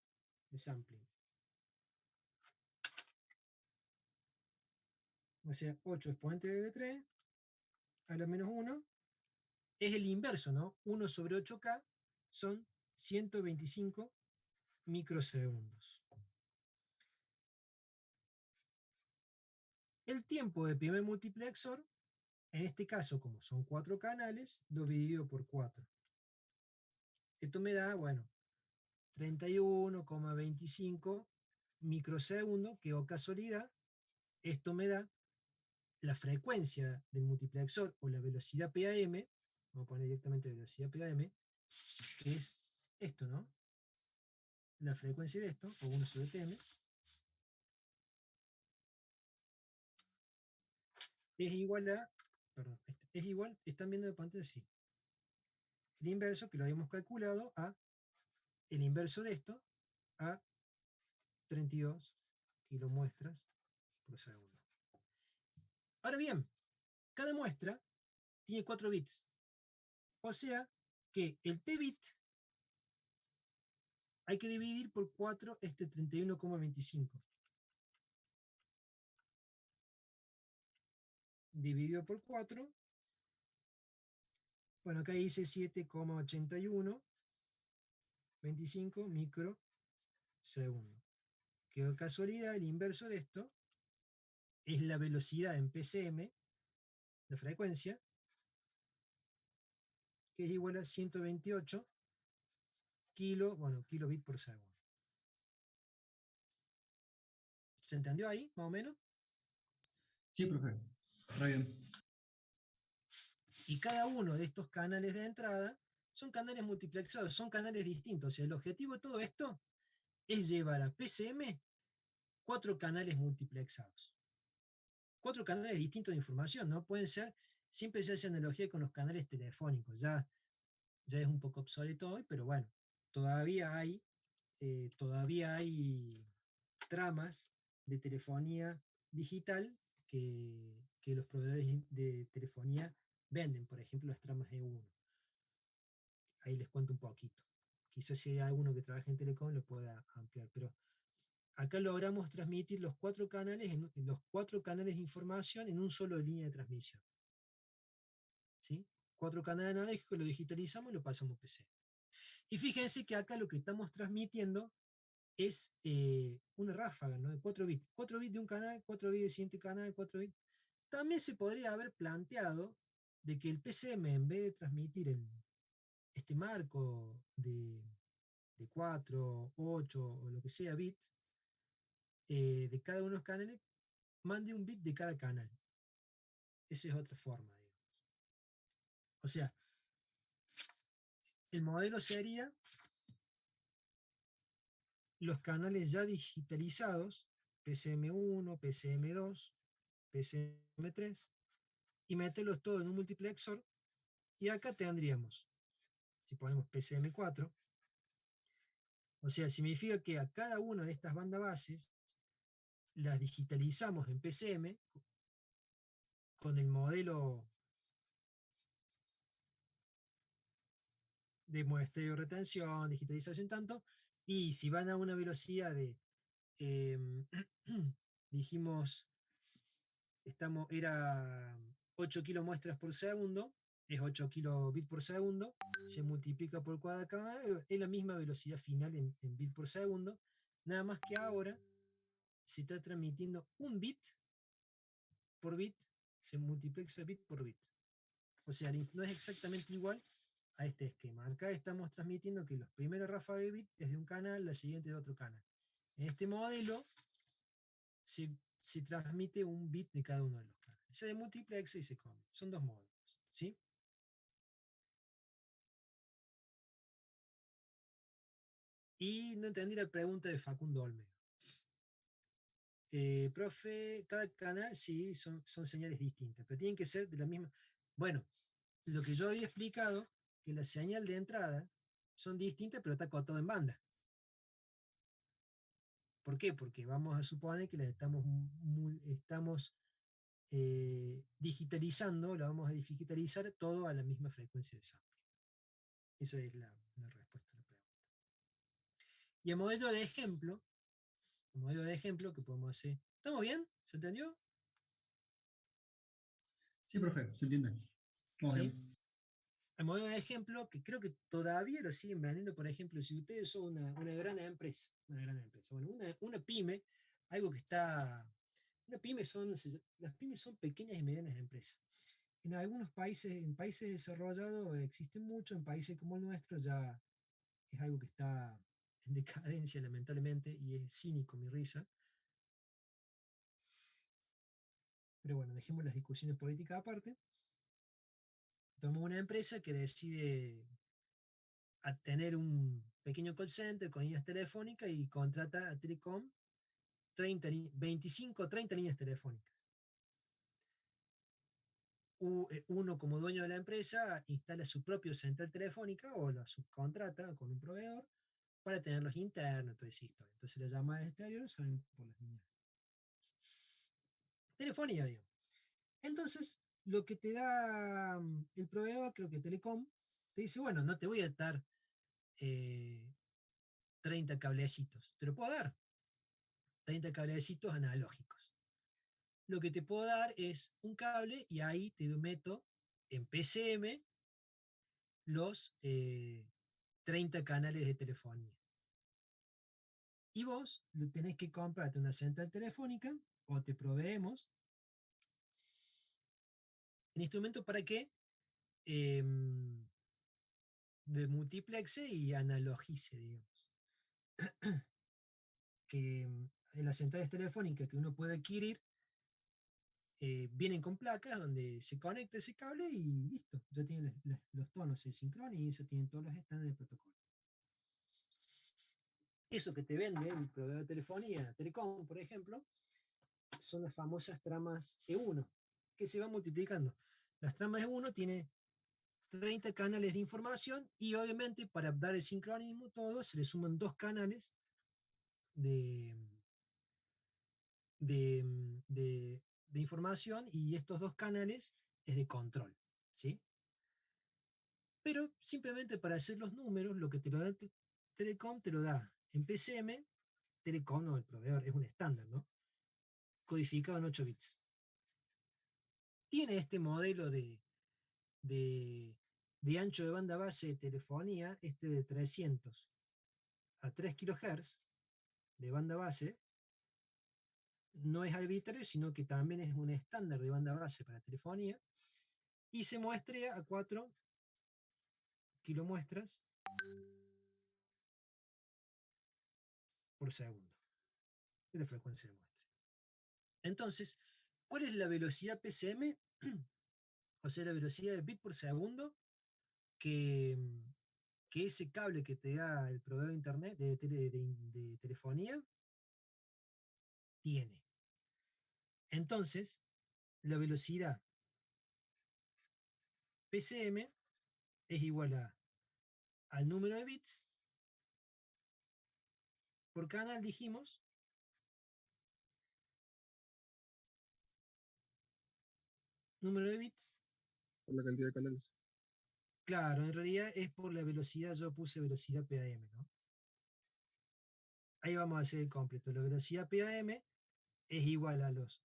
de sampling? O sea, 8 exponente de 3 a la menos 1 es el inverso, ¿no? 1 sobre 8K son 125 microsegundos. El tiempo de primer multiplexor, en este caso, como son 4 canales, lo divido por 4. Esto me da, bueno, 31,25 microsegundos, que, oh casualidad, esto me da la frecuencia del multiplexor o la velocidad PAM, vamos a poner directamente velocidad PAM, que es esto, ¿no? La frecuencia de esto, o 1 sobre TM, es igual a, perdón, es igual, están viendo de pantalla, sí. El inverso, que lo habíamos calculado, a el inverso de esto, a 32 kilomuestras por segundo. Ahora bien, cada muestra tiene 4 bits. O sea que el T-bit hay que dividir por 4 este 31,25. Dividido por 4. Bueno, acá dice 7,81 25 microsegundos. Que casualidad, el inverso de esto es la velocidad en PCM, la frecuencia, que es igual a 128 kilobits por segundo. ¿Se entendió ahí, más o menos? Sí, profe. Está bien. Y cada uno de estos canales de entrada son canales multiplexados, son canales distintos. O sea, el objetivo de todo esto es llevar a PCM 4 canales multiplexados. 4 canales distintos de información, ¿no? Pueden ser, siempre se hace analogía con los canales telefónicos, ya es un poco obsoleto hoy, pero bueno, todavía hay tramas de telefonía digital que los proveedores de telefonía venden, por ejemplo, las tramas E1. Ahí les cuento un poquito. Quizás si hay alguno que trabaje en Telecom lo pueda ampliar, pero acá logramos transmitir los 4 canales, los 4 canales de información en un solo línea de transmisión. ¿Sí? 4 canales analógicos, lo digitalizamos y lo pasamos a PC. Y fíjense que acá lo que estamos transmitiendo es una ráfaga, ¿no? De 4 bits. 4 bits de un canal, 4 bits del siguiente canal, 4 bits. También se podría haber planteado de que el PCM, en vez de transmitir este marco de 4, 8 o lo que sea bits de cada uno de los canales, mande un bit de cada canal. Esa es otra forma, digamos. O sea, el modelo sería los canales ya digitalizados, PCM1, PCM2, PCM3, y meterlos todos en un multiplexor, y acá tendríamos, si ponemos PCM4, o sea, significa que a cada una de estas bandas bases las digitalizamos en PCM con el modelo de muestreo, retención, digitalización tanto, y si van a una velocidad de, dijimos, era 8 kilo muestras por segundo, es 8 kilobits por segundo, se multiplica por cuadrado, es la misma velocidad final en bit por segundo, nada más que ahora se está transmitiendo un bit por bit, se multiplica bit por bit. O sea, no es exactamente igual a este esquema. Acá estamos transmitiendo que los primeros ráfagas de bit es de un canal, la siguiente de otro canal. En este modelo se transmite un bit de cada uno de los canales. Se multiplexa y se come. Son dos modelos. ¿Sí? Y no entendí la pregunta de Facundo Olmedo. Profe, cada canal sí son señales distintas, pero tienen que ser de la misma. Bueno, lo que yo había explicado, que la señal de entrada son distintas, pero está acotado en banda. ¿Por qué? Porque vamos a suponer que las estamos digitalizando, la vamos a digitalizar todo a la misma frecuencia de sample. Esa es la respuesta a la pregunta. Y el modelo de ejemplo que podemos hacer. ¿Estamos bien? ¿Se entendió? Sí, profe, se entiende. Vamos ¿Sí? bien. El modelo de ejemplo, que creo que todavía lo siguen vendiendo, por ejemplo, si ustedes son una gran empresa, bueno, una pyme, algo que está. Las pymes son pequeñas y medianas empresas. En algunos países, en países desarrollados, existen mucho, en países como el nuestro ya es algo que está en decadencia, lamentablemente, y es cínico mi risa. Pero bueno, dejemos las discusiones políticas aparte. Tomamos una empresa que decide tener un pequeño call center con líneas telefónicas y contrata a Telecom 25 o 30 líneas telefónicas. Uno como dueño de la empresa instala su propio central telefónica o la subcontrata con un proveedor para tenerlos internos, toda esa historia. Entonces las llamadas exteriores salen por las líneas telefónicas, digamos. Entonces, lo que te da el proveedor, creo que Telecom, te dice, bueno, no te voy a dar 30 cablecitos, te lo puedo dar, 30 cablecitos analógicos. Lo que te puedo dar es un cable y ahí te meto en PCM los 30 canales de telefonía. Y vos tenés que comprarte una central telefónica o te proveemos un instrumento para que de multiplexe y analogice, digamos. Que en las centrales telefónicas que uno puede adquirir vienen con placas donde se conecta ese cable y listo, ya tienen los tonos, se sincroniza, tienen todos los estándares del protocolo. Eso que te vende el proveedor de telefonía, Telecom, por ejemplo, son las famosas tramas E1, que se van multiplicando. Las tramas E1 tienen 30 canales de información y obviamente para dar el sincronismo todo se le suman dos canales de, de información y estos dos canales es de control, ¿sí? Pero simplemente para hacer los números, lo que te lo da Telecom te lo da en PCM, Telecom no, el proveedor, es un estándar, ¿no? Codificado en 8 bits. Tiene este modelo de ancho de banda base de telefonía, este de 300 a 3 kHz de banda base, no es arbitrario, sino que también es un estándar de banda base para telefonía, y se muestrea a 4 kilomuestras por segundo. Es la frecuencia de muestra. Entonces, ¿cuál es la velocidad PCM? O sea, la velocidad de bit por segundo que, que ese cable que te da el proveedor de internet, de telefonía, tiene. Entonces, la velocidad PCM es igual al número de bits por canal, dijimos, número de bits. Por la cantidad de canales. Claro, en realidad es por la velocidad, yo puse velocidad PAM, ¿no? Ahí vamos a hacer el completo. La velocidad PAM es igual a los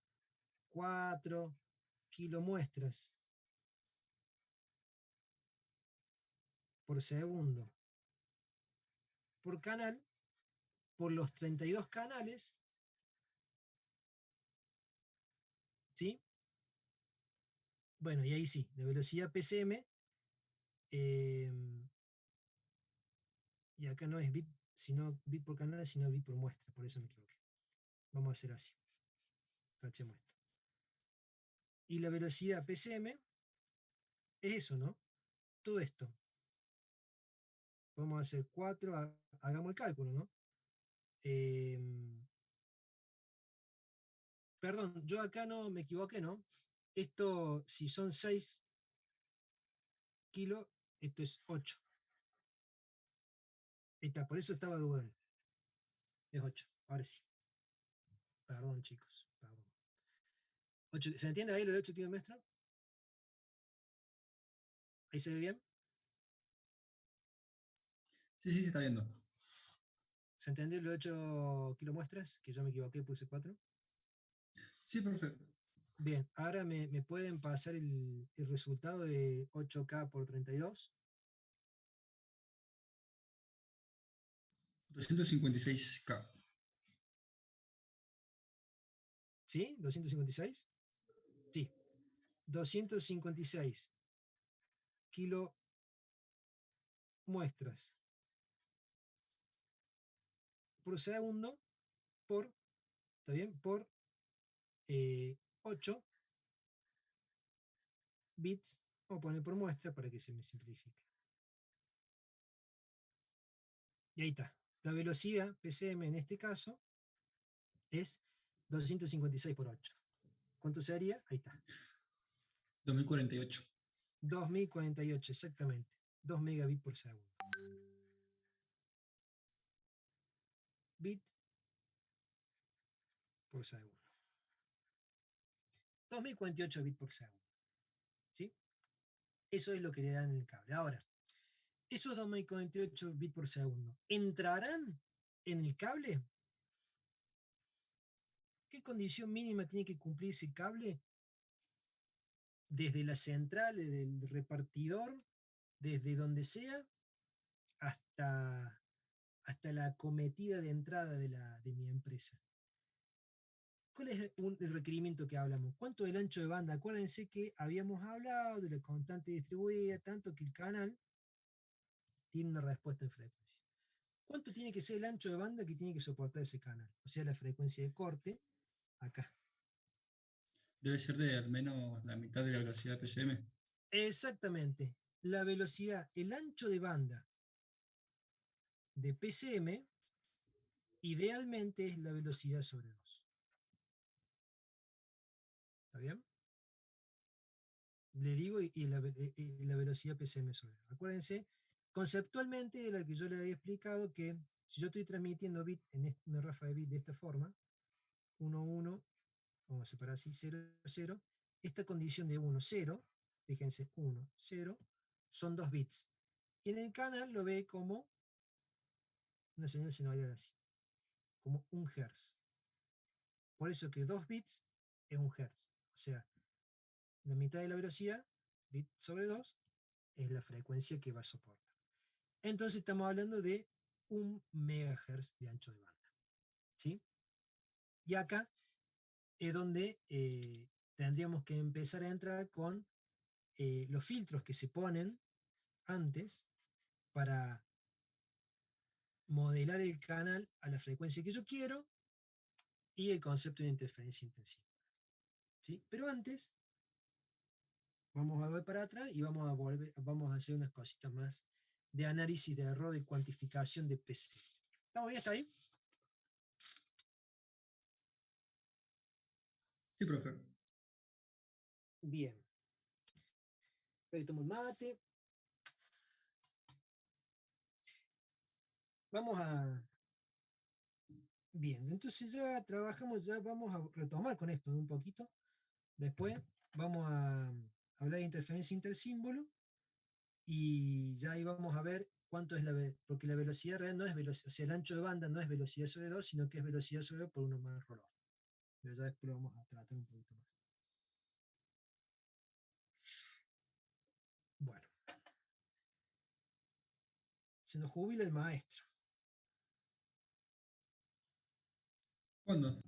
4 kilomuestras por segundo por canal por los 32 canales, ¿sí? Bueno, y ahí sí, la velocidad PCM, y acá no es bit, sino bit por canal, sino bit por muestra, por eso me equivoqué. Vamos a hacer así. Tachemos esto. Y la velocidad PCM es eso, ¿no? Todo esto. Vamos a hacer 4, hagamos el cálculo, ¿no? Perdón, yo acá no me equivoqué, ¿no? Esto, si son 6 kilos, esto es 8. Está, por eso estaba dudando. Es 8. Ahora sí. Perdón, chicos. Perdón. 8, ¿se entiende ahí lo de 8 kilometros? ¿Ahí se ve bien? Sí, sí, se está viendo. ¿Se entendió lo de 8 kilomuestras? Que yo me equivoqué, puse 4. Sí, perfecto. Bien, ahora me pueden pasar el resultado de 8K por 32. 256K. ¿Sí? ¿256? Sí. 256 kilomuestras por segundo por, ¿está bien? Por 8 bits, vamos a poner por muestra para que se me simplifique. Y ahí está. La velocidad PCM en este caso es 256 por 8. ¿Cuánto sería? Ahí está. 2048. 2048, exactamente. 2 megabits por segundo. Bit por segundo. 2048 bits por segundo. ¿Sí? Eso es lo que le dan en el cable. Ahora, esos 2048 bits por segundo, ¿entrarán en el cable? ¿Qué condición mínima tiene que cumplir ese cable? Desde la central, del repartidor, desde donde sea, hasta, hasta la acometida de entrada de mi empresa. ¿Cuál es el requerimiento que hablamos? ¿Cuánto del ancho de banda? Acuérdense que habíamos hablado de la constante distribuida, tanto que el canal tiene una respuesta en frecuencia. ¿Cuánto tiene que ser el ancho de banda que tiene que soportar ese canal? O sea, la frecuencia de corte, acá. Debe ser de al menos la mitad de la velocidad PCM. Exactamente. La velocidad, el ancho de banda de PCM, idealmente es la velocidad sobre 2. ¿Está bien? Le digo, y la velocidad PCM sobre 2. Acuérdense, conceptualmente, la que yo le había explicado, que si yo estoy transmitiendo bit en una ráfaga de bit de esta forma, 1, 1, vamos a separar así, 0, 0, esta condición de 1, 0, fíjense, 1, 0, son 2 bits. Y en el canal lo ve como una señal señorial así, como 1 Hz. Por eso que 2 bits es 1 Hz. O sea, la mitad de la velocidad, bit sobre 2, es la frecuencia que va a soportar. Entonces estamos hablando de 1 MHz de ancho de banda. ¿Sí? Y acá es donde tendríamos que empezar a entrar con los filtros que se ponen antes para modelar el canal a la frecuencia que yo quiero y el concepto de interferencia intensiva. ¿Sí? Pero antes, vamos a volver para atrás y vamos a hacer unas cositas más de análisis de error de cuantificación de PC. ¿Estamos bien hasta ahí? Sí, profe. Bien. Ahí tomo el mate. Vamos a... Bien, entonces ya trabajamos, ya vamos a retomar con esto un poquito. Después vamos a hablar de interferencia intersímbolo y ya ahí vamos a ver cuánto es porque la velocidad real no es velocidad, o sea, el ancho de banda no es velocidad sobre 2, sino que es velocidad sobre 2 por 1 más roll-off. Pero ya después lo vamos a tratar un poquito más. Bueno, se nos jubila el maestro. ¿Cuándo?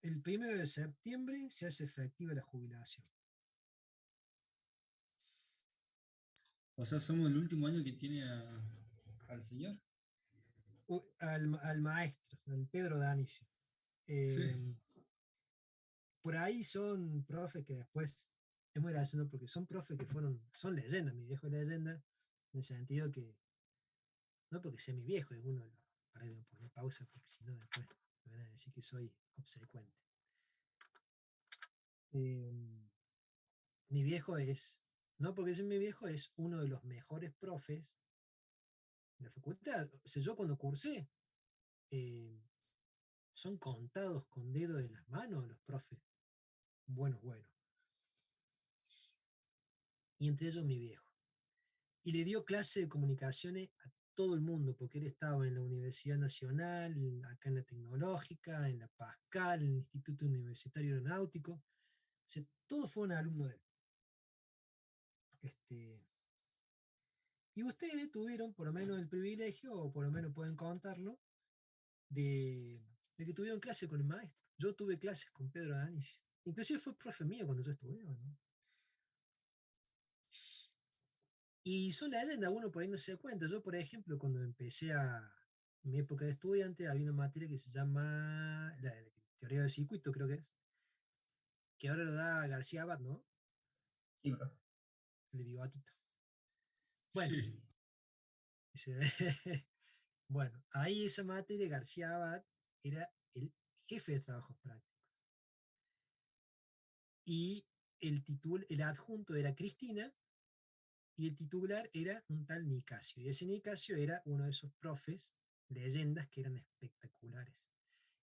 El 1 de septiembre se hace efectiva la jubilación. O sea, somos el último año que tiene al señor. Al maestro, al Pedro Danicio. Sí. Por ahí son profes que después, es muy gracioso porque son profes que son leyendas, mi viejo es leyenda, en el sentido que, no porque sea mi viejo, es uno de los, para poner pausa porque si no después me van a decir que soy obsecuente. Mi viejo no porque sea mi viejo, es uno de los mejores profes de la facultad. O sea, yo cuando cursé, son contados con dedos de las manos los profes buenos. Y entre ellos mi viejo. Y le dio clase de comunicaciones a todo el mundo, porque él estaba en la Universidad Nacional, acá en la Tecnológica, en la Pascal, en el Instituto Universitario Aeronáutico. O sea, todos fueron alumnos de él. Y ustedes tuvieron por lo menos el privilegio, o por lo menos pueden contarlo, de que tuvieron clase con el maestro. Yo tuve clases con Pedro Danicio. Inclusive fue profe mío cuando yo estudiaba, ¿no? Y son leyendas, uno por ahí no se da cuenta. Yo, por ejemplo, cuando empecé mi época de estudiante, había una materia que se llama la teoría del circuito, creo que es, que ahora lo da García Abad, ¿no? Sí, bro. El bigotito. Bueno, Sí. bueno, ahí esa materia, García Abad era el jefe de trabajos prácticos. Y el adjunto era Cristina, y el titular era un tal Nicasio. Y ese Nicasio era uno de esos profes, leyendas, que eran espectaculares.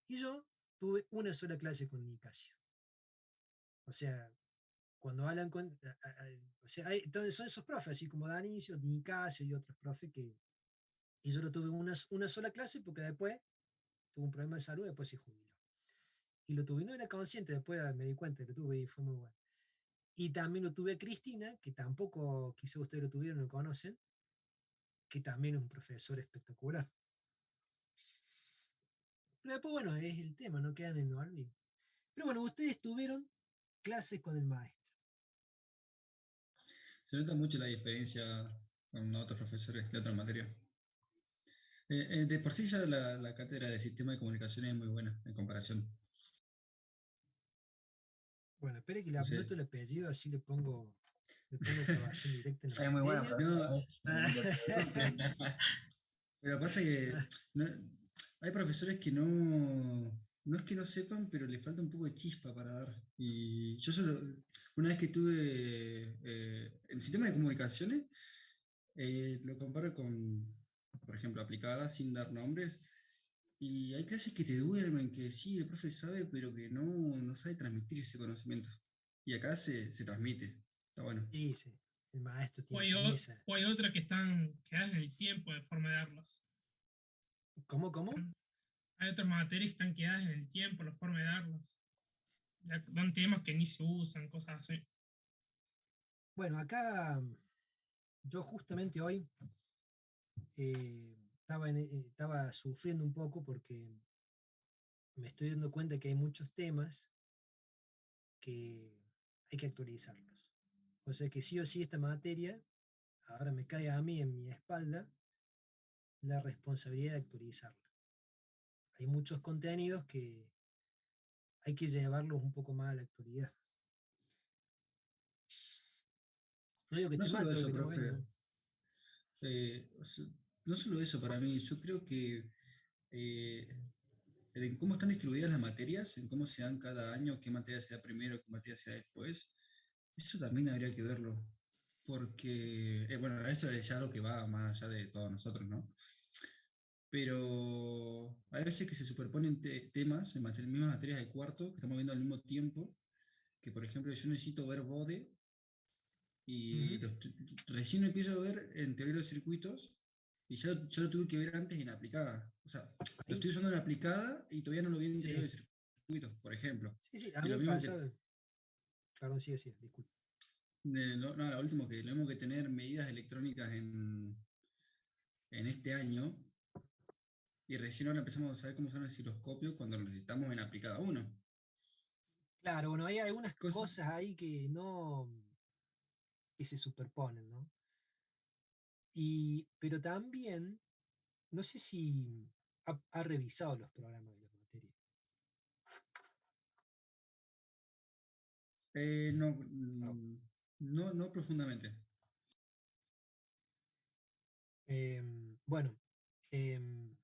Y yo tuve una sola clase con Nicasio. O sea, cuando hablan con... o sea, entonces son esos profes, así como Danicio, Nicasio y otros profes y yo lo tuve una sola clase porque después tuvo un problema de salud y después se jubiló. Y lo tuve, no era consciente, después me di cuenta que lo tuve y fue muy bueno. Y también lo tuve a Cristina, que tampoco quizá ustedes lo tuvieron, lo conocen, que también es un profesor espectacular. Pero después, bueno, es el tema, no quedan en el olvido. Pero bueno, ustedes tuvieron clases con el maestro. Se nota mucho la diferencia con otros profesores de otra materia. De por sí ya la cátedra de sistema de comunicaciones es muy buena en comparación. Bueno, espere que le No sé. anoto el apellido, así le pongo aprobación directa en la Es muy bueno, materia. No, pero pero pasa que hay profesores que no es que no sepan, pero le falta un poco de chispa para dar. Y yo una vez que tuve el sistema de comunicaciones, lo comparo con, por ejemplo, aplicada, sin dar nombres. Y hay clases que te duermen, que sí, el profe sabe, pero que no sabe transmitir ese conocimiento. Y acá se transmite. Está bueno. Sí, sí, el maestro O tiene esa. o hay otras que están quedadas en el tiempo de forma de darlas. ¿Cómo, cómo? Hay otras materias que están quedadas en el tiempo, la forma de darlas. Ya dan temas que ni se usan, cosas así. Bueno, acá yo justamente hoy estaba sufriendo un poco porque me estoy dando cuenta que hay muchos temas que hay que actualizarlos. O sea que sí o sí esta materia, ahora me cae a mí en mi espalda la responsabilidad de actualizarla. Hay muchos contenidos que hay que llevarlos un poco más a la actualidad. No digo que No esté mal solo todo lo que eso, estamos viendo, profe. ¿no? O sea, no solo eso para mí, yo creo que eh, en cómo están distribuidas las materias, en cómo se dan cada año, qué materia se da primero, qué materia se da después, eso también habría que verlo. Porque, bueno, eso es ya algo que va más allá de todos nosotros, ¿no? Pero hay veces que se superponen temas en mismas materias de cuarto que estamos viendo al mismo tiempo, que por ejemplo yo necesito ver BODE y Ujú. recién lo empiezo a ver en teoría de los circuitos y ya lo tuve que ver antes en aplicada. O sea, lo Ahí, estoy usando en aplicada y todavía no lo vi en teoría de sí, circuitos, por ejemplo. sí, sí, a Y mí lo me mismo pasa, que, perdón, sí decía, disculpe. no, lo último que lo mismo que tener medidas electrónicas en este año y recién ahora empezamos a saber cómo son el osciloscopio cuando lo necesitamos en aplicada uno. Claro, bueno, hay algunas Cosas, cosas ahí que no, que se superponen, ¿no? Pero también, no sé si ha revisado los programas de las materias. no, Ah, no profundamente. bueno, em,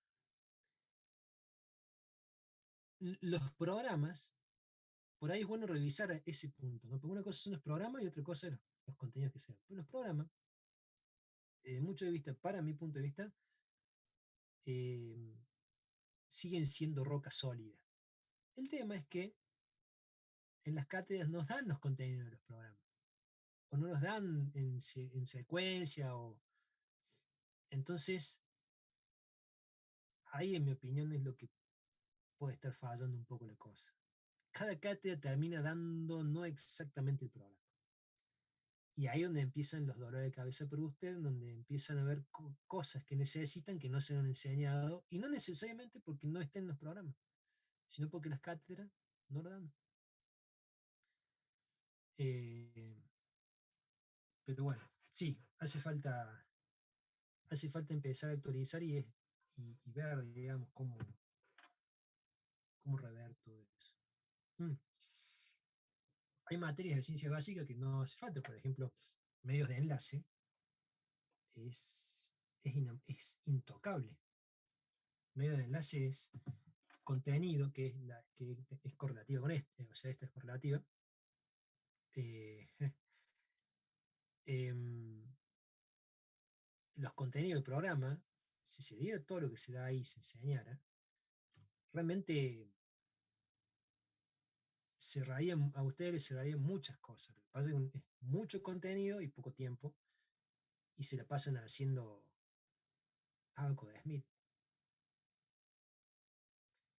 los programas, por ahí es bueno revisar ese punto, ¿no? Porque una cosa son los programas y otra cosa los contenidos que sean. Pero los programas, mucho de vista, para mi punto de vista, em, siguen siendo roca sólida. El tema es que en las cátedras nos dan los contenidos de los programas, o no los dan en secuencia, o entonces ahí en mi opinión es lo que puede estar fallando un poco la cosa. Cada cátedra termina dando no exactamente el programa. Y ahí donde empiezan los dolores de cabeza por usted, donde empiezan a ver cosas que necesitan que no se han enseñado, y no necesariamente porque no estén en los programas, sino porque las cátedras no lo dan. Eh, pero bueno, sí, hace falta empezar a actualizar y ver, digamos, cómo rever todo eso. Mm. Hay materias de ciencia básica que no hace falta, por ejemplo, medios de enlace es intocable. Medio de enlace es contenido, que es correlativa con este, o sea, esta es correlativa. Eh, em, los contenidos del programa, si se diera todo lo que se da ahí y se enseñara, realmente a ustedes les cerrarían muchas cosas. Lo que pasa es que es mucho contenido y poco tiempo, y se la pasan haciendo algo de Smith.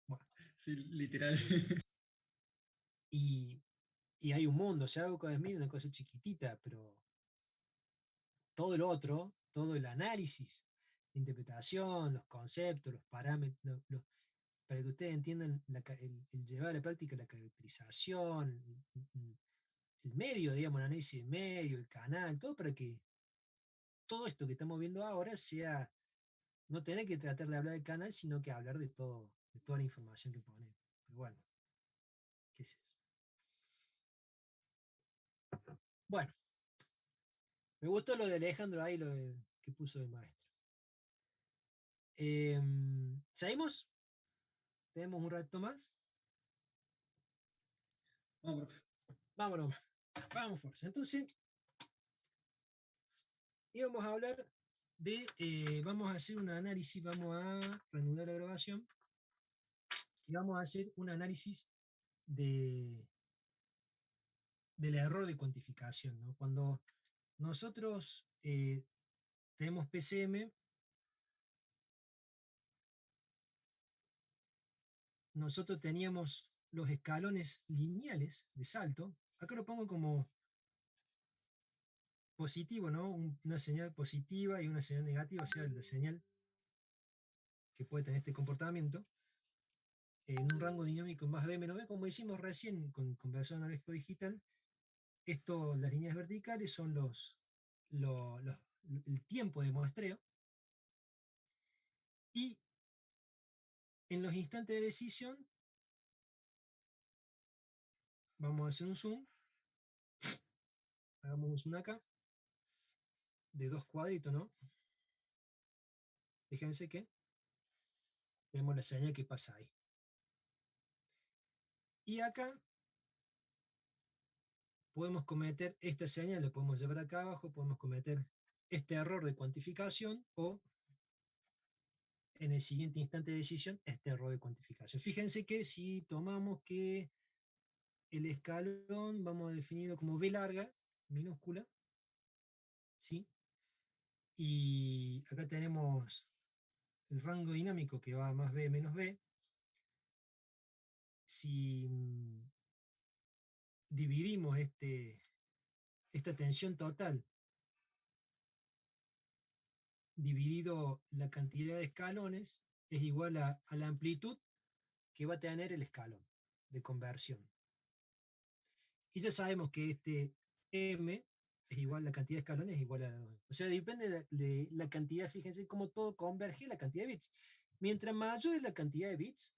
Bueno, Sí, literal. y, y hay un mundo, o sea, algo de Smith es una cosa chiquitita, pero todo lo otro, todo el análisis, la interpretación, los conceptos, los parámetros, para que ustedes entiendan el llevar a la práctica la caracterización, el medio, digamos, el análisis de medio, el canal, todo para que todo esto que estamos viendo ahora sea, no tener que tratar de hablar del canal, sino que hablar de todo, de toda la información que ponemos. Pero bueno, qué es eso. Bueno, me gustó lo de Alejandro ahí, que puso de maestro. ¿Seguimos? ¿Tenemos un rato más? Vamos, profe. Vámonos, vamos fuerza. Entonces, íbamos a hablar vamos a hacer un análisis, vamos a reanudar la grabación y vamos a hacer un análisis de, del error de cuantificación, ¿no? Cuando nosotros tenemos PCM, nosotros teníamos los escalones lineales de salto. Acá lo pongo como positivo, ¿no? Una señal positiva y una señal negativa, o sea, la señal que puede tener este comportamiento en un rango dinámico más B menos B, como hicimos recién con conversión analógico digital, las líneas verticales son el tiempo de muestreo, y en los instantes de decisión, vamos a hacer un zoom, hagamos un zoom acá, de 2 cuadritos, ¿no? Fíjense que tenemos la señal que pasa ahí. Y acá podemos cometer esta señal, la podemos llevar acá abajo, podemos cometer este error de cuantificación, o en el siguiente instante de decisión, este error de cuantificación. Fíjense que si tomamos que el escalón vamos a definirlo como B larga, minúscula, ¿sí? Y acá tenemos el rango dinámico que va más B menos B. Si dividimos esta tensión total dividido la cantidad de escalones, es igual a la amplitud que va a tener el escalón de conversión. Y ya sabemos que este M es igual, la cantidad de escalones es igual a 2. O sea, depende de la cantidad, fíjense cómo todo converge la cantidad de bits. Mientras mayor es la cantidad de bits,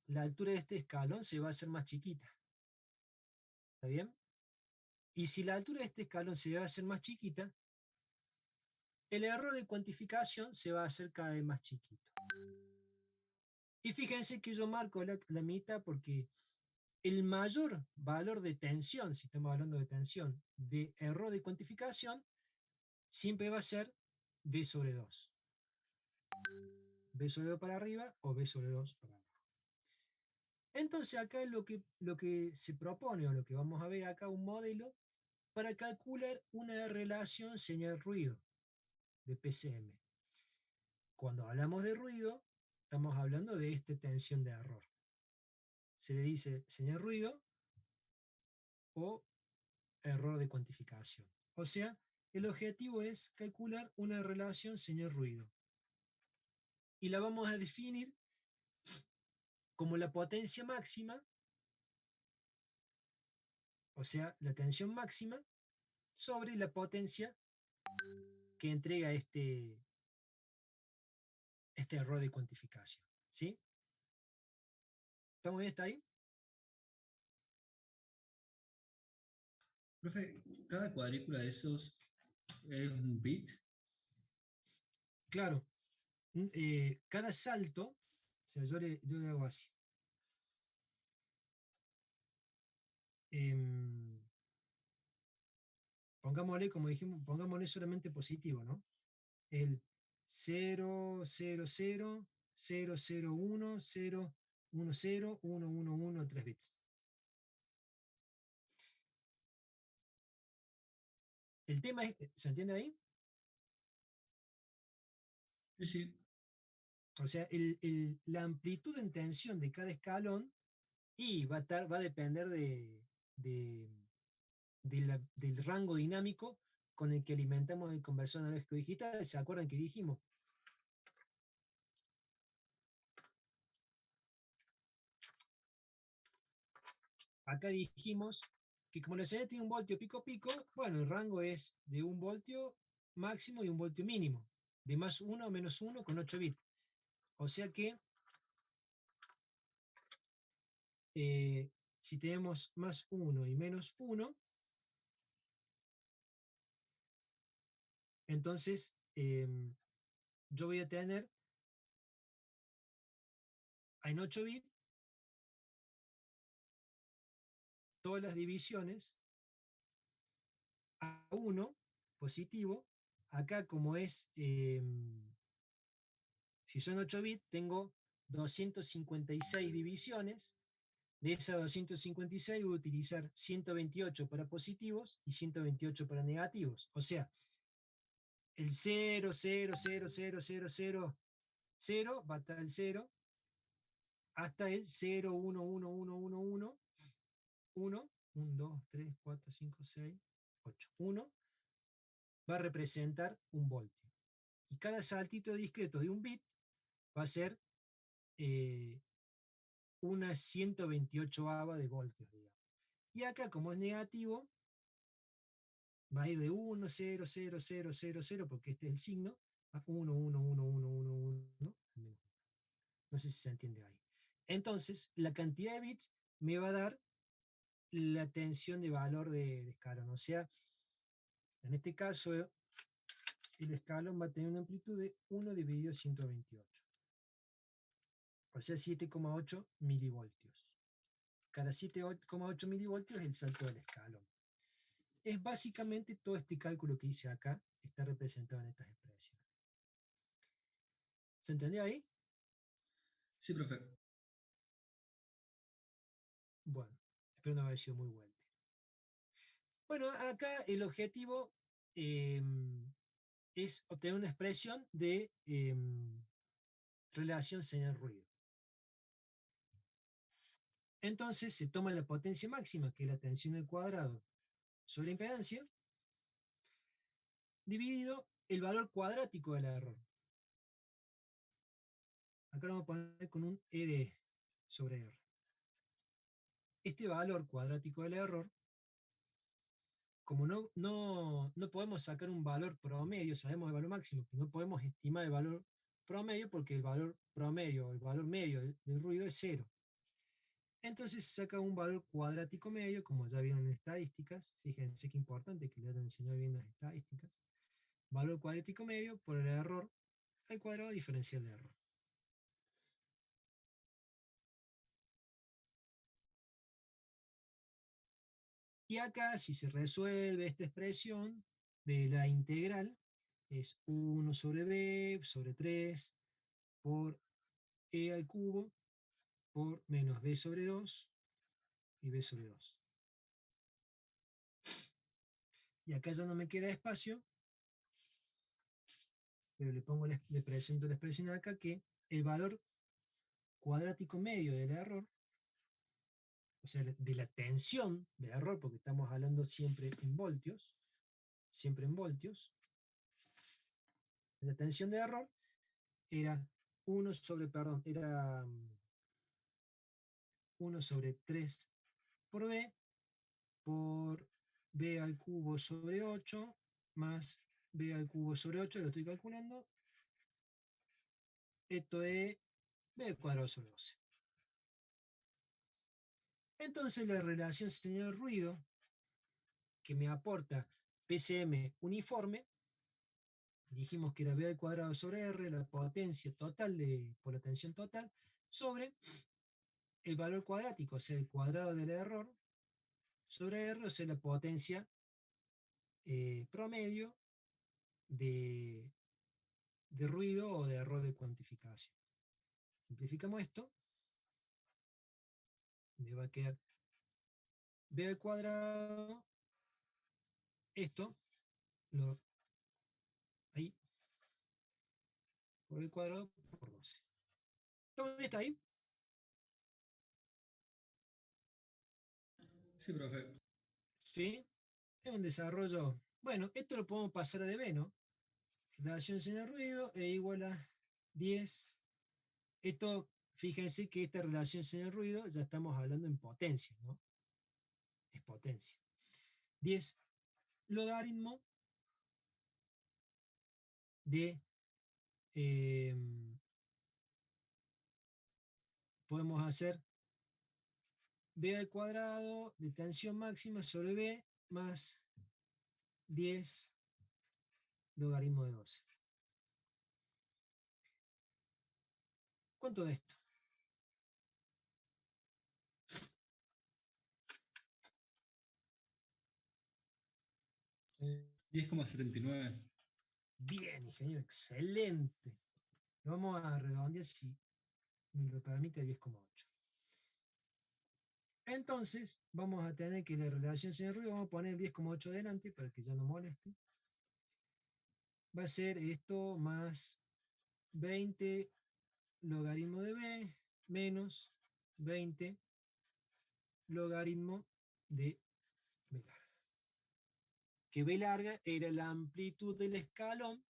la altura de este escalón se va a hacer más chiquita. ¿Está bien? Y si la altura de este escalón se va a hacer más chiquita, el error de cuantificación se va a hacer cada vez más chiquito. Y fíjense que yo marco la mitad porque el mayor valor de tensión, si estamos hablando de tensión, de error de cuantificación, siempre va a ser B sobre 2. B sobre 2 para arriba o B sobre 2 para abajo. Entonces acá es lo que se propone, o lo que vamos a ver acá, un modelo para calcular una relación señal-ruido de PCM. Cuando hablamos de ruido, estamos hablando de esta tensión de error. Se le dice señal-ruido o error de cuantificación. O sea, el objetivo es calcular una relación señal-ruido. Y la vamos a definir como la potencia máxima, o sea, la tensión máxima, sobre la potencia que entrega este error de cuantificación. ¿Sí? ¿Estamos bien? ¿Está ahí? Profe, cada cuadrícula de esos es un bit. Claro. Cada salto, o sea, yo le hago así. Pongámosle, como dijimos, pongámosle solamente positivo, ¿no? El 0, 0, 0, 0, 0, 1, 0, 1, 0, 1, 1, 1, 3 bits. El tema es, ¿se entiende ahí? Sí, sí. O sea, la amplitud en tensión de cada escalón y va a depender del rango dinámico con el que alimentamos el conversor analógico digital. ¿Se acuerdan que dijimos? Acá dijimos que como la señal tiene un voltio pico pico, bueno, el rango es de 1 voltio máximo y 1 voltio mínimo, de más 1 a menos 1 con 8 bits. O sea que si tenemos más 1 y menos 1, entonces yo voy a tener en 8 bits todas las divisiones a 1 positivo. Acá como es, si son 8 bits, tengo 256 divisiones. De esas 256 voy a utilizar 128 para positivos y 128 para negativos. O sea, el 0, 0, 0, 0, 0, 0, 0 va a estar el 0 hasta el 0, 1, 1, 1, 1, 1, 1, 1, 2, 3, 4, 5, 6, 8. 1 va a representar un voltio. Y cada saltito discreto de un bit va a ser una 128ava de voltios, digamos. Y acá, como es negativo, va a ir de 1, 0, 0, 0, 0, 0, porque este es el signo, a 1, 1, 1, 1, 1, 1, menos 1. No sé si se entiende ahí. Entonces, la cantidad de bits me va a dar la tensión de valor de escalón. O sea, en este caso, el escalón va a tener una amplitud de 1 dividido 128. O sea, 7,8 milivoltios. Cada 7,8 milivoltios es el salto del escalón. Es básicamente todo este cálculo que hice acá, está representado en estas expresiones. ¿Se entendió ahí? Sí, profe. Bueno, espero no haber sido muy vuelta. Bueno, acá el objetivo es obtener una expresión de relación señal-ruido. Entonces se toma la potencia máxima, que es la tensión al cuadrado sobre impedancia, dividido el valor cuadrático del error. Acá lo vamos a poner con un ED sobre R. Este valor cuadrático del error, como no podemos sacar un valor promedio, sabemos el valor máximo, pero no podemos estimar el valor promedio porque el valor promedio, el valor medio del ruido es 0. Entonces se saca un valor cuadrático medio, como ya vieron en estadísticas. Fíjense qué importante que le hayan enseñado bien las estadísticas. Valor cuadrático medio por el error al cuadrado diferencial de error. Y acá, si se resuelve esta expresión de la integral, es 1 sobre b sobre 3 por e al cubo por menos b sobre 2 y b sobre 2. Y acá ya no me queda espacio, pero le presento la expresión acá que el valor cuadrático medio del error, o sea, de la tensión del error, porque estamos hablando siempre en voltios, la tensión de error era 1 sobre 3 por b al cubo sobre 8 más b al cubo sobre 8, lo estoy calculando. Esto es b al cuadrado sobre 12. Entonces la relación señal-ruido que me aporta PCM uniforme, dijimos que era b al cuadrado sobre r, la potencia total por la tensión total, sobre el valor cuadrático, o sea, el cuadrado del error, sobre r, o sea, la potencia promedio de ruido o de error de cuantificación. Simplificamos esto, me va a quedar b al cuadrado, esto, ahí, por el cuadrado por 12. ¿Todavía está ahí? Sí, profe. Sí. Es un desarrollo. Bueno, esto lo podemos pasar a dB, ¿no? Relación señal-ruido e igual a 10. Esto, fíjense que esta relación señal-ruido ya estamos hablando en potencia, ¿no? Es potencia. 10 logaritmo de, podemos hacer b al cuadrado de tensión máxima sobre b más 10 logaritmo de 12. ¿Cuánto de esto? Eh, 10,79. Bien, ingeniero, excelente. Lo vamos a redondear si me lo permite 10,8. Entonces, vamos a tener que la relación señal-ruido, vamos a poner 10,8 delante para que ya no moleste. Va a ser esto más 20 logaritmo de b menos 20 logaritmo de b larga. Que b larga era la amplitud del escalón,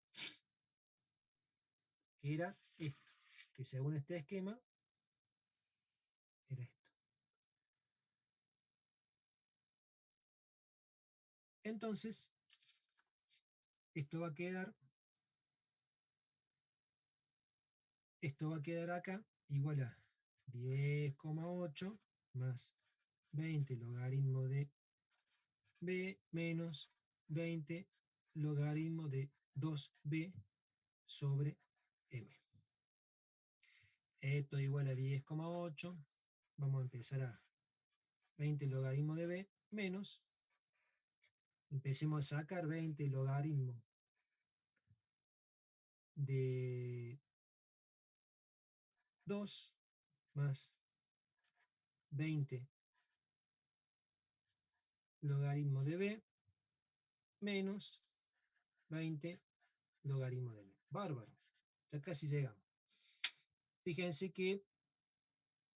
que era esto, que según este esquema era esto. Entonces, esto va a quedar acá igual a 10,8 más 20 logaritmo de b menos 20 logaritmo de 2b sobre m. Esto es igual a 10,8. Vamos a empezar a 20 logaritmo de b menos. Empecemos a sacar 20 logaritmo de 2 más 20 logaritmo de b menos 20 logaritmo de m. Bárbaro. Ya casi llegamos. Fíjense que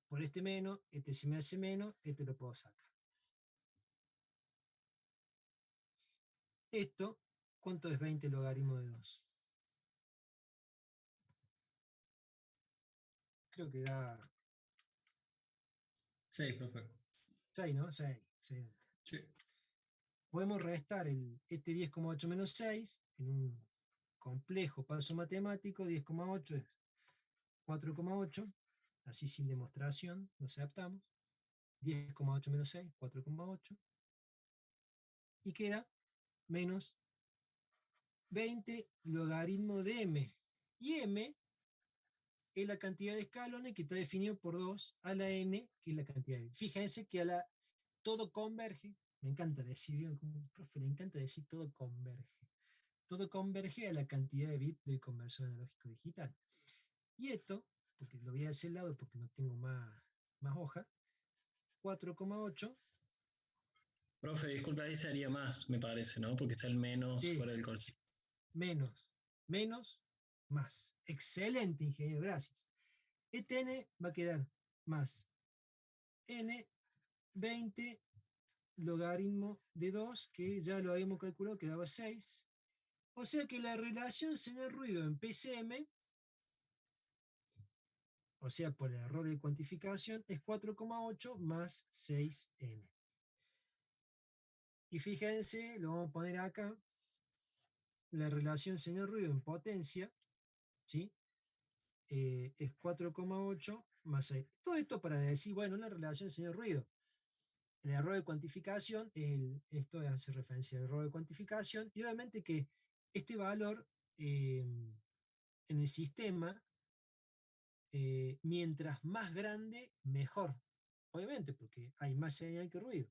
por este menos, este se me hace menos, este lo puedo sacar. Esto, ¿cuánto es 20 logaritmo de 2? Creo que da 6, profe. 6, ¿no? 6. Excelente. Sí. Podemos restar este 10,8 menos 6 en un complejo paso matemático. 10,8 es 4,8. Así sin demostración, nos adaptamos. 10,8 menos 6, 4,8. Y queda menos 20 logaritmo de m. Y m es la cantidad de escalones que está definido por 2 a la n, que es la cantidad de bits. Fíjense que todo converge. Me encanta decir, como profe, le encanta decir todo converge. Todo converge a la cantidad de bits del conversor analógico digital. Y esto, porque lo voy a hacer al lado porque no tengo más hoja, 4,8. Profe, disculpe, ahí sería más, me parece, ¿no? Porque está el menos Sí, fuera del corte. menos, más. Excelente, ingeniero, gracias. Este n va a quedar más n 20 logaritmo de 2, que ya lo habíamos calculado, que daba 6. O sea que la relación señal-ruido en PCM, o sea, por el error de cuantificación, es 4,8 más 6n. Y fíjense, lo vamos a poner acá, la relación señal-ruido en potencia, ¿sí? Es 4,8 más 6. Todo esto para decir, bueno, la relación señal-ruido. El error de cuantificación, esto hace referencia al error de cuantificación, y obviamente que este valor en el sistema, mientras más grande, mejor. Obviamente, porque hay más señal que ruido.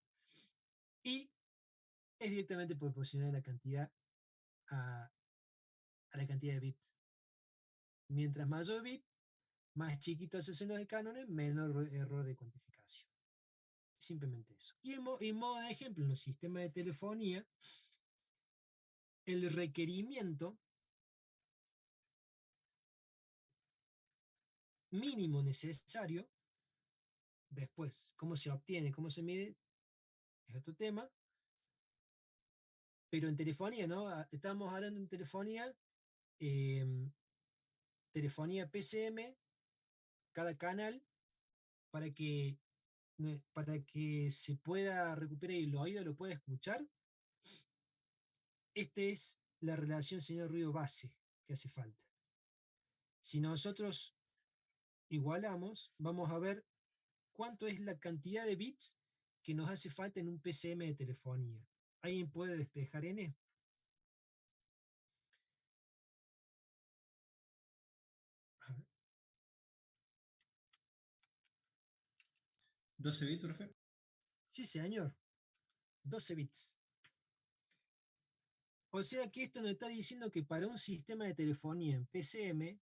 Y es directamente proporcional a la cantidad, a la cantidad de bits. Mientras mayor bit, más chiquitos se hacen los cánones, menor error de cuantificación. Simplemente eso. Y en modo de ejemplo, en los sistemas de telefonía, el requerimiento mínimo necesario, después, cómo se obtiene, cómo se mide, es otro tema, pero en telefonía, ¿no? Estamos hablando en telefonía, telefonía PCM, cada canal, para que, se pueda recuperar y el oído lo pueda escuchar. Esta es la relación señal-ruido base que hace falta. Si nosotros igualamos, vamos a ver cuánto es la cantidad de bits que nos hace falta en un PCM de telefonía. ¿Alguien puede despejar N? A ver. 12 bits, profe. Sí, señor. 12 bits. O sea que esto nos está diciendo que para un sistema de telefonía en PCM,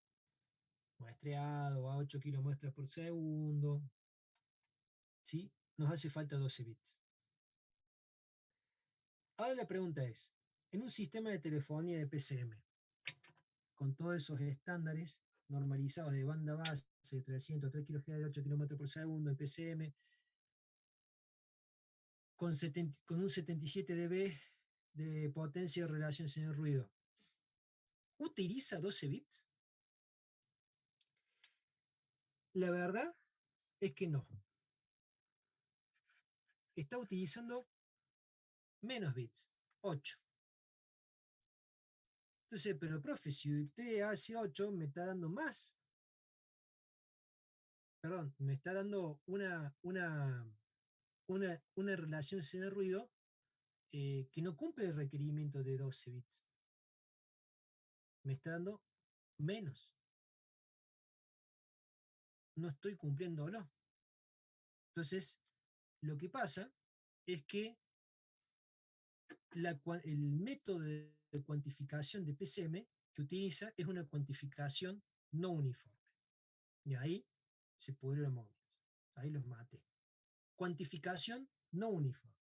muestreado a 8 kilomuestras por segundo, ¿sí? Nos hace falta 12 bits. Ahora la pregunta es, en un sistema de telefonía de PCM, con todos esos estándares normalizados de banda base, 303 kHz de 8 km por segundo en PCM, con un 77 dB de potencia de relación señal-ruido, ¿utiliza 12 bits? La verdad es que no. Está utilizando menos bits. 8. Entonces, pero profe, si usted hace 8, me está dando más. Perdón, me está dando una relación sin ruido que no cumple el requerimiento de 12 bits. Me está dando menos. No estoy cumpliéndolo. Entonces, lo que pasa es que el método de cuantificación de PCM que utiliza es una cuantificación no uniforme. Y ahí se pudrieron móviles. Ahí los maté. Cuantificación no uniforme.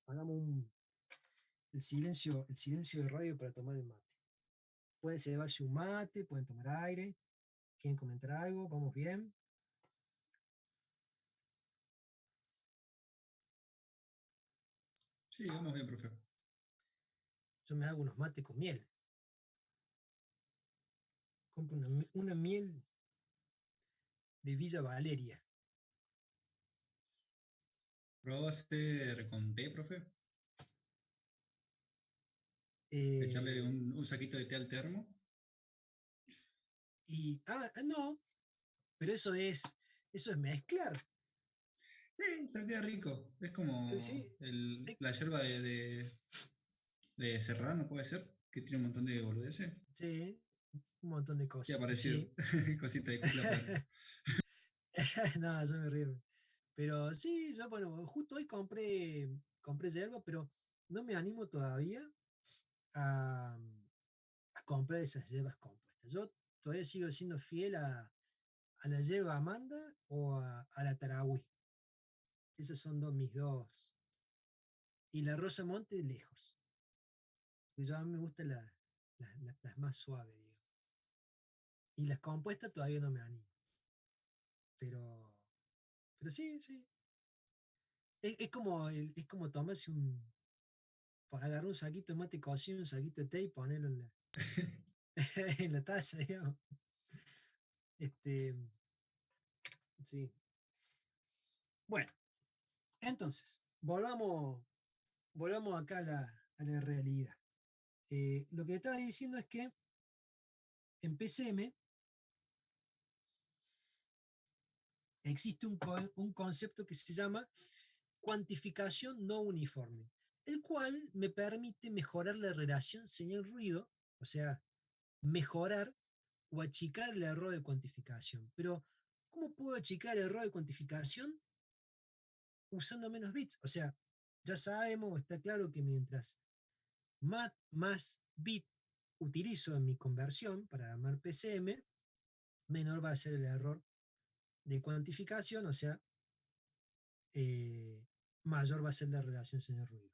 Hagamos el silencio de radio para tomar el mate. Pueden llevarse un mate, pueden tomar aire. ¿Quieren comentar algo? ¿Vamos bien? Sí, vamos bien, profe. Yo me hago unos mates con miel. Compro una miel de Villa Valeria. ¿Probó hacer con té, profe? Echarle un saquito de té al termo. No, pero eso es mezclar. Sí, pero queda rico. Es como Sí, la yerba de serrano, puede ser, que tiene un montón de boludeces. sí, un montón de Qué cosas. parecido. Sí. Cosita de cumpla para. No, yo me río. Pero sí, yo, bueno, justo hoy compré yerba, pero no me animo todavía a, a comprar esas hierbas compuestas. Yo todavía sigo siendo fiel a la yerba Amanda o a la Tarahui. Esas son mis dos. Y la Rosa Monte lejos. Porque a mí me gustan las más suaves, digo. Y las compuestas todavía no me animo. Pero, pero sí, sí. Es como tomarse agarrar un saquito de mate cocido, un saquito de té y ponerlo en la taza, digamos. Este, sí. Bueno, entonces, volvamos acá a la realidad. Lo que estaba diciendo es que en PCM existe un concepto que se llama cuantificación no uniforme, el cual me permite mejorar la relación señal-ruido, o sea, mejorar o achicar el error de cuantificación. Pero, ¿cómo puedo achicar el error de cuantificación? Usando menos bits. O sea, ya sabemos, está claro que mientras más bit utilizo en mi conversión para armar PCM, menor va a ser el error de cuantificación, o sea, mayor va a ser la relación señal-ruido.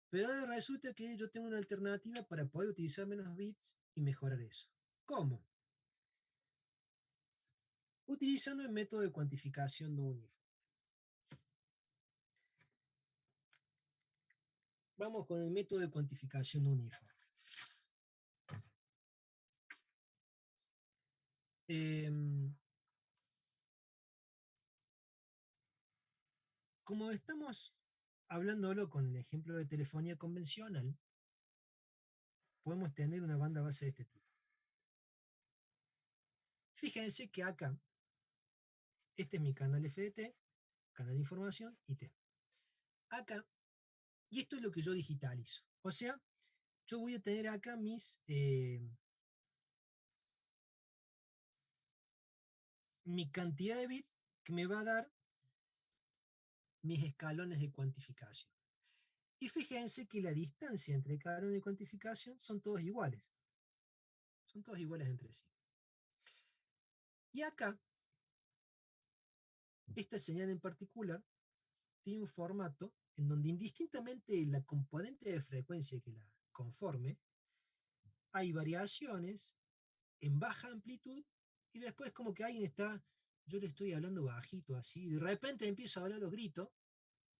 Pero ahora resulta que yo tengo una alternativa para poder utilizar menos bits y mejorar eso. ¿Cómo? Utilizando el método de cuantificación no uniforme. Vamos con el método de cuantificación no uniforme. Como estamos hablándolo con el ejemplo de telefonía convencional, podemos tener una banda base de este tipo. Fíjense que acá, este es mi canal FDT, canal de información y T. Acá, y esto es lo que yo digitalizo. O sea, yo voy a tener acá mi cantidad de bits que me va a dar mis escalones de cuantificación. Y fíjense que la distancia entre escalones de cuantificación son todos iguales. Son todos iguales entre sí. Y acá, esta señal en particular tiene un formato en donde indistintamente la componente de frecuencia que la conforme, hay variaciones en baja amplitud y después como que alguien está, yo le estoy hablando bajito así, y de repente empiezo a hablar a los gritos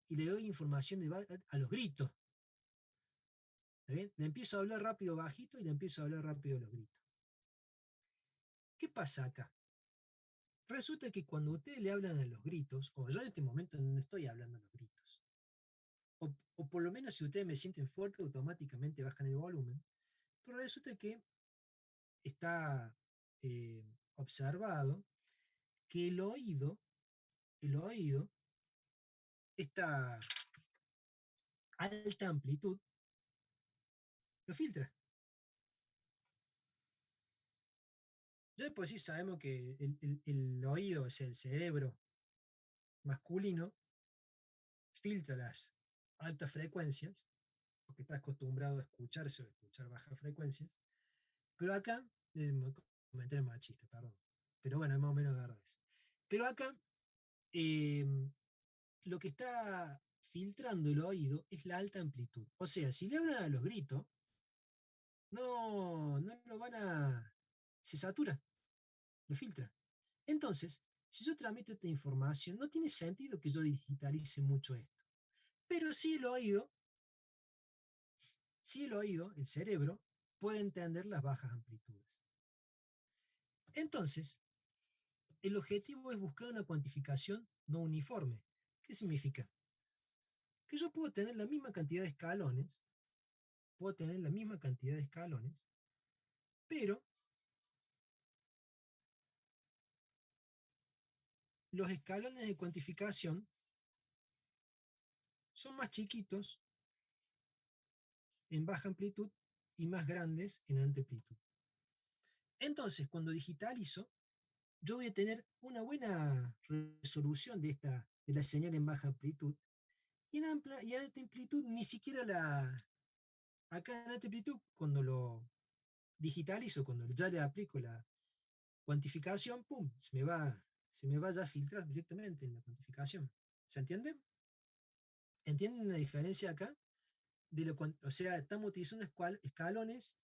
y le doy información a los gritos. ¿Está bien? Le empiezo a hablar rápido bajito y le empiezo a hablar rápido a los gritos. ¿Qué pasa acá? Resulta que cuando ustedes le hablan a los gritos, o yo en este momento no estoy hablando a los gritos, o por lo menos si ustedes me sienten fuerte, automáticamente bajan el volumen, pero resulta que está observado que el oído, esta alta amplitud, lo filtra. Ya de por sí sabemos que el oído, o sea, el cerebro masculino, filtra las altas frecuencias, porque está acostumbrado a escucharse o a escuchar bajas frecuencias, pero acá, comentario machista, perdón, pero bueno, es más o menos verdad eso. Pero acá, eh, lo que está filtrando el oído es la alta amplitud. O sea, si le hablan a los gritos, no lo van a... se satura, lo filtra. Entonces, si yo transmito esta información, no tiene sentido que yo digitalice mucho esto. Pero sí el oído, el cerebro, puede entender las bajas amplitudes. Entonces, el objetivo es buscar una cuantificación no uniforme. ¿Qué significa? Que yo puedo tener la misma cantidad de escalones, pero los escalones de cuantificación son más chiquitos en baja amplitud y más grandes en alta amplitud. Entonces, cuando digitalizo, yo voy a tener una buena resolución de la señal en baja amplitud, y en alta amplitud ni siquiera acá en alta amplitud, cuando lo digitalizo, cuando ya le aplico la cuantificación, pum, se me va ya a filtrar directamente en la cuantificación. ¿Se entiende? ¿Entienden la diferencia acá? O sea, estamos utilizando escalones,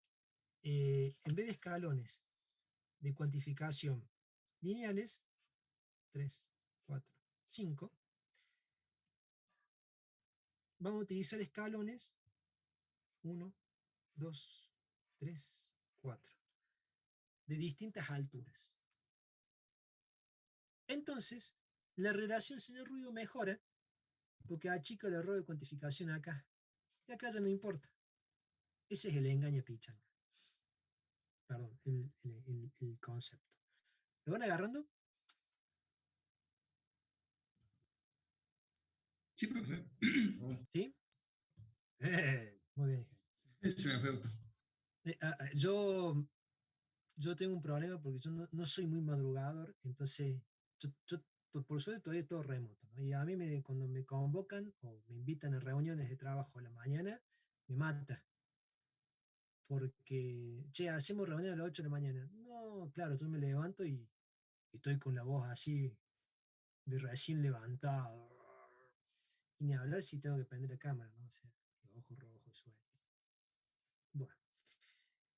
en vez de escalones de cuantificación lineales, 3, 4, 5, vamos a utilizar escalones 1, 2, 3, 4, de distintas alturas. Entonces, la relación señal-ruido mejora porque achica el error de cuantificación acá. Y acá ya no importa. Ese es el engaño pichanga. Perdón, el concepto. ¿Lo van agarrando? Sí, profe. ¿Sí? Muy bien. Se me fue. Yo tengo un problema porque yo no soy muy madrugador, entonces por suerte todavía todo remoto, ¿no? Y a mí cuando me convocan o me invitan a reuniones de trabajo a la mañana, me mata. Porque, che, hacemos reunión a las 8 de la mañana. No, claro, yo me levanto y estoy con la voz así de recién levantado. Y ni hablar si tengo que prender la cámara, ¿no? O sea, los ojos rojos, sueño. Bueno,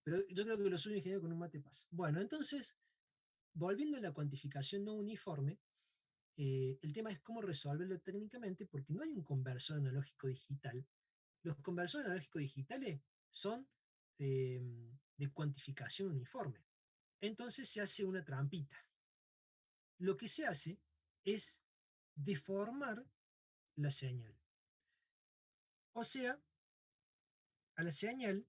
pero yo creo que lo suyo ingeniero con un mate pasa. Bueno, entonces, volviendo a la cuantificación no uniforme, el tema es cómo resolverlo técnicamente, porque no hay un conversor analógico digital. Los conversores analógicos digitales son de cuantificación uniforme. Entonces se hace una trampita. Lo que se hace es deformar la señal. O sea, a la señal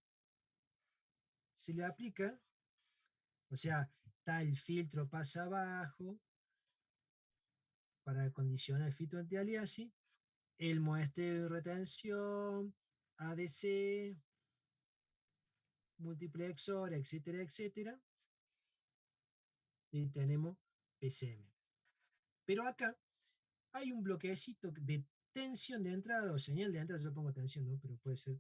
se le aplica, o sea, está el filtro pasa abajo para condicionar el filtro anti-aliasing, el muestreo de retención, ADC, multiplexor, etcétera, etcétera. Y tenemos PCM. Pero acá hay un bloquecito de tensión de entrada o señal de entrada, yo pongo tensión, ¿no? Pero puede ser.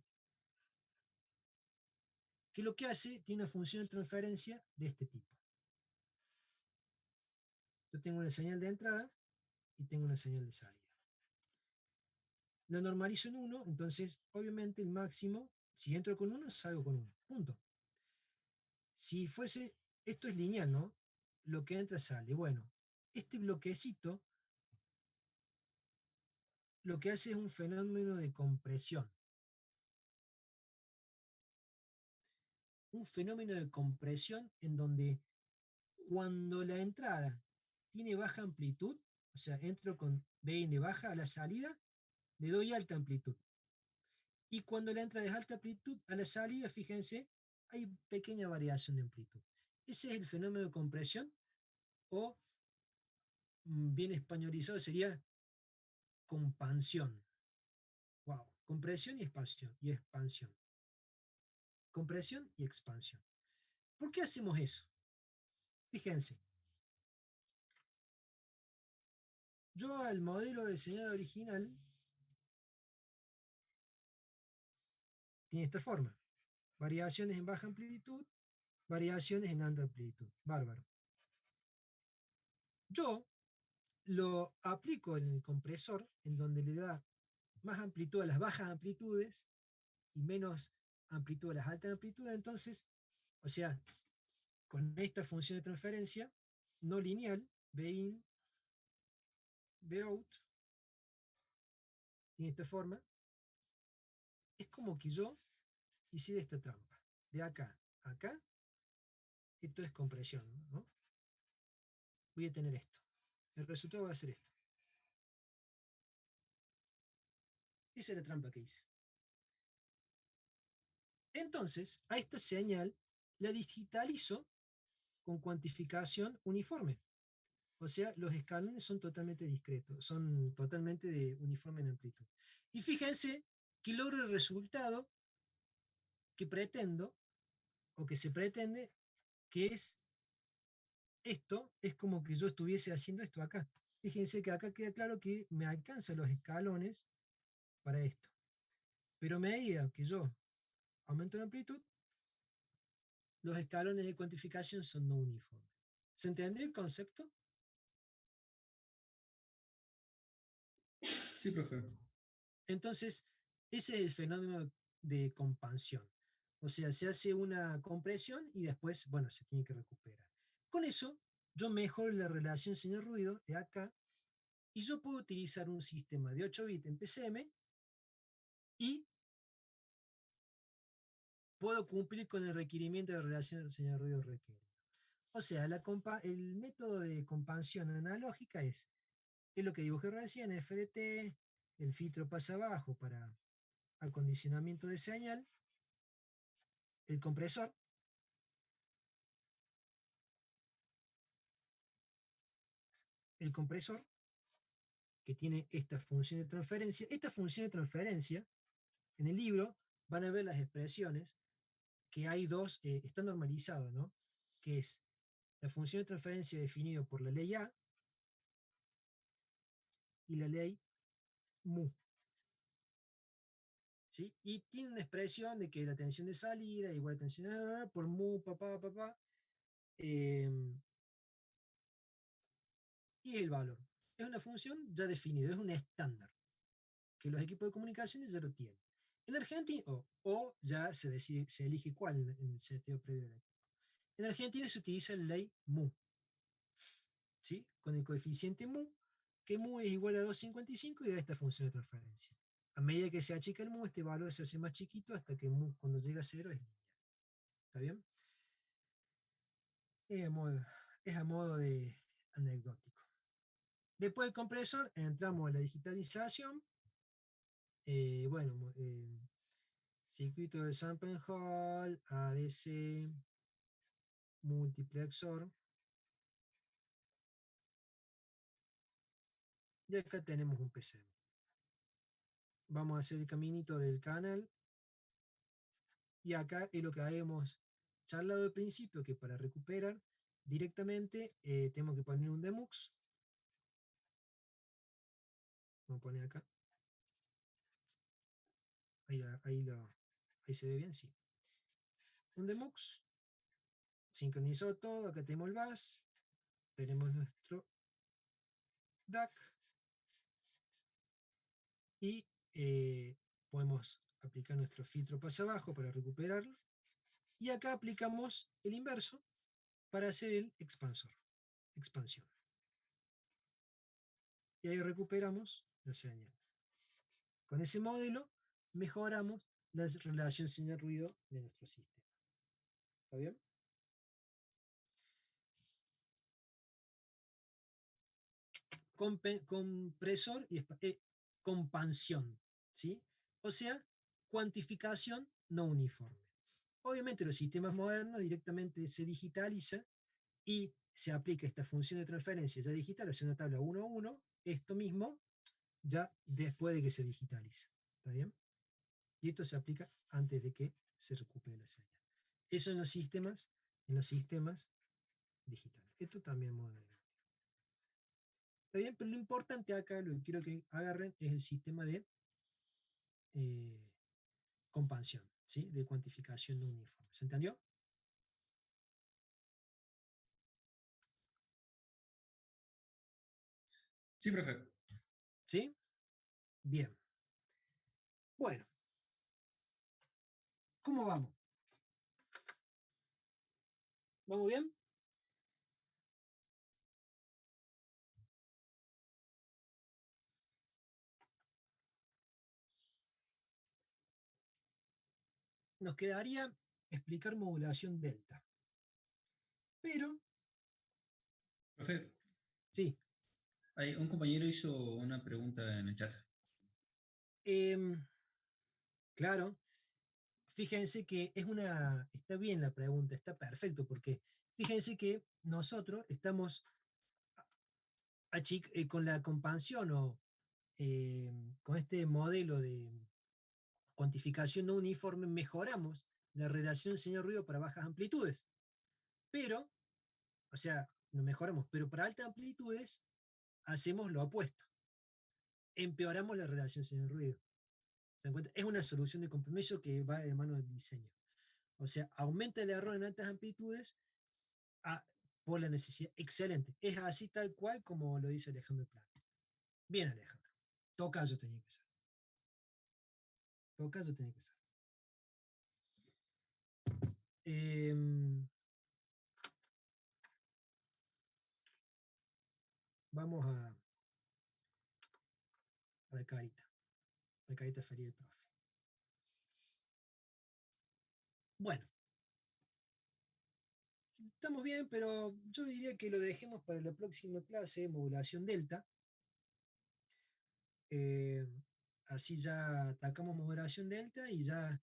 Que lo que hace tiene una función de transferencia de este tipo. Yo tengo una señal de entrada y tengo una señal de salida. Lo normalizo en 1, entonces obviamente el máximo, si entro con 1, salgo con 1. Punto. Si fuese, esto es lineal, ¿no? Lo que entra sale. Bueno, este bloquecito lo que hace es un fenómeno de compresión. Un fenómeno de compresión en donde cuando la entrada tiene baja amplitud, o sea, entro con Bin de baja a la salida, le doy alta amplitud. Y cuando la entrada es alta amplitud, a la salida, fíjense, hay pequeña variación de amplitud. Ese es el fenómeno de compresión, o bien españolizado sería compansión. Wow, compresión y expansión. Compresión y expansión. ¿Por qué hacemos eso? Fíjense. Yo al modelo diseñado original tiene esta forma. Variaciones en baja amplitud, variaciones en alta amplitud. Bárbaro. Yo lo aplico en el compresor, en donde le da más amplitud a las bajas amplitudes y menos amplitud a las altas amplitudes. Entonces, o sea, con esta función de transferencia no lineal, Bin, Bout, y de esta forma, es como que yo hiciera esta trampa. De acá a acá, esto es compresión, ¿no? Voy a tener esto. El resultado va a ser esto. Esa es la trampa que hice. Entonces, a esta señal la digitalizo con cuantificación uniforme. O sea, los escalones son totalmente discretos, son totalmente de uniforme en amplitud. Y fíjense que logro el resultado que pretendo, o que se pretende, que es esto, es como que yo estuviese haciendo esto acá. Fíjense que acá queda claro que me alcanzan los escalones para esto. Pero a medida que yo aumento la amplitud, los escalones de cuantificación son no uniformes. ¿Se entendió el concepto? Sí, profe. Entonces, ese es el fenómeno de compansión. O sea, se hace una compresión y después, bueno, se tiene que recuperar. Con eso, yo mejoro la relación señal-ruido de acá y yo puedo utilizar un sistema de 8 bits en PCM y puedo cumplir con el requerimiento de relación señal-ruido requerido. O sea, el método de compansión analógica es lo que dibujé recién, FDT, el filtro pasa abajo para acondicionamiento de señal, el compresor, que tiene esta función de transferencia. Esta función de transferencia, en el libro van a ver las expresiones, que hay dos, está normalizado, ¿no? Que es la función de transferencia definida por la ley A y la ley mu. ¿Sí? Y tiene una expresión de que la tensión de salida igual a tensión de por mu, papá, papá. Y el valor. Es una función ya definida, es un estándar, que los equipos de comunicaciones ya lo tienen. En Argentina, o ya se elige cuál en el seteo previo del equipo. En Argentina se utiliza la ley mu, ¿sí? Con el coeficiente mu, que mu es igual a 2,55 y da esta función de transferencia. A medida que se achica el mu, este valor se hace más chiquito hasta que mu, cuando llega a 0, es lineal. ¿Está bien? Es a modo de anecdótico. Después del compresor, entramos a la digitalización. Bueno, circuito de sample hall, ADC, multiplexor. Y acá tenemos un PCM. Vamos a hacer el caminito del canal. Y acá es lo que habíamos charlado al principio, que para recuperar directamente tenemos que poner un demux. Vamos a poner acá. Ahí se ve bien, sí. Un demux. Sincronizó todo. Acá tenemos el bus. Tenemos nuestro DAC. Y podemos aplicar nuestro filtro pasa abajo para recuperarlo. Y acá aplicamos el inverso para hacer el expansión. Y ahí recuperamos la señal. Con ese modelo mejoramos la relación señal-ruido de nuestro sistema. ¿Está bien? compresor y compansión, ¿sí? O sea, cuantificación no uniforme. Obviamente los sistemas modernos directamente se digitaliza y se aplica esta función de transferencia ya digital, hacia una tabla 1 a 1, esto mismo ya después de que se digitaliza. ¿Está bien? Y esto se aplica antes de que se recupere la señal. Eso en los sistemas digitales. Esto también es moderno. ¿Está bien? Pero lo importante acá, lo que quiero que agarren, es el sistema de eh, compansión, ¿sí? De cuantificación no uniforme. ¿Se entendió? Sí, profe. ¿Sí? Bien. Bueno, ¿cómo vamos? ¿Vamos bien? Nos quedaría explicar modulación delta. Pero, Profe, sí, un compañero hizo una pregunta en el chat. em, claro, fíjense que está bien la pregunta, está perfecto, porque fíjense que nosotros estamos con la compansión o con este modelo de cuantificación no uniforme, mejoramos la relación señal-ruido para bajas amplitudes. Pero, o sea, lo mejoramos, pero para altas amplitudes hacemos lo opuesto. Empeoramos la relación señal-ruido. ¿Se dan cuenta? Es una solución de compromiso que va de mano del diseño. O sea, aumenta el error en altas amplitudes por la necesidad. Excelente. Es así tal cual como lo dice Alejandro Plano. Bien, Alejandro. Tocayo tenía que ser. Tocayo tenía que ser. Vamos a la carita. La carita feliz del profe. Bueno. Estamos bien, pero yo diría que lo dejemos para la próxima clase, modulación delta. Eh, Así ya atacamos modulación delta y ya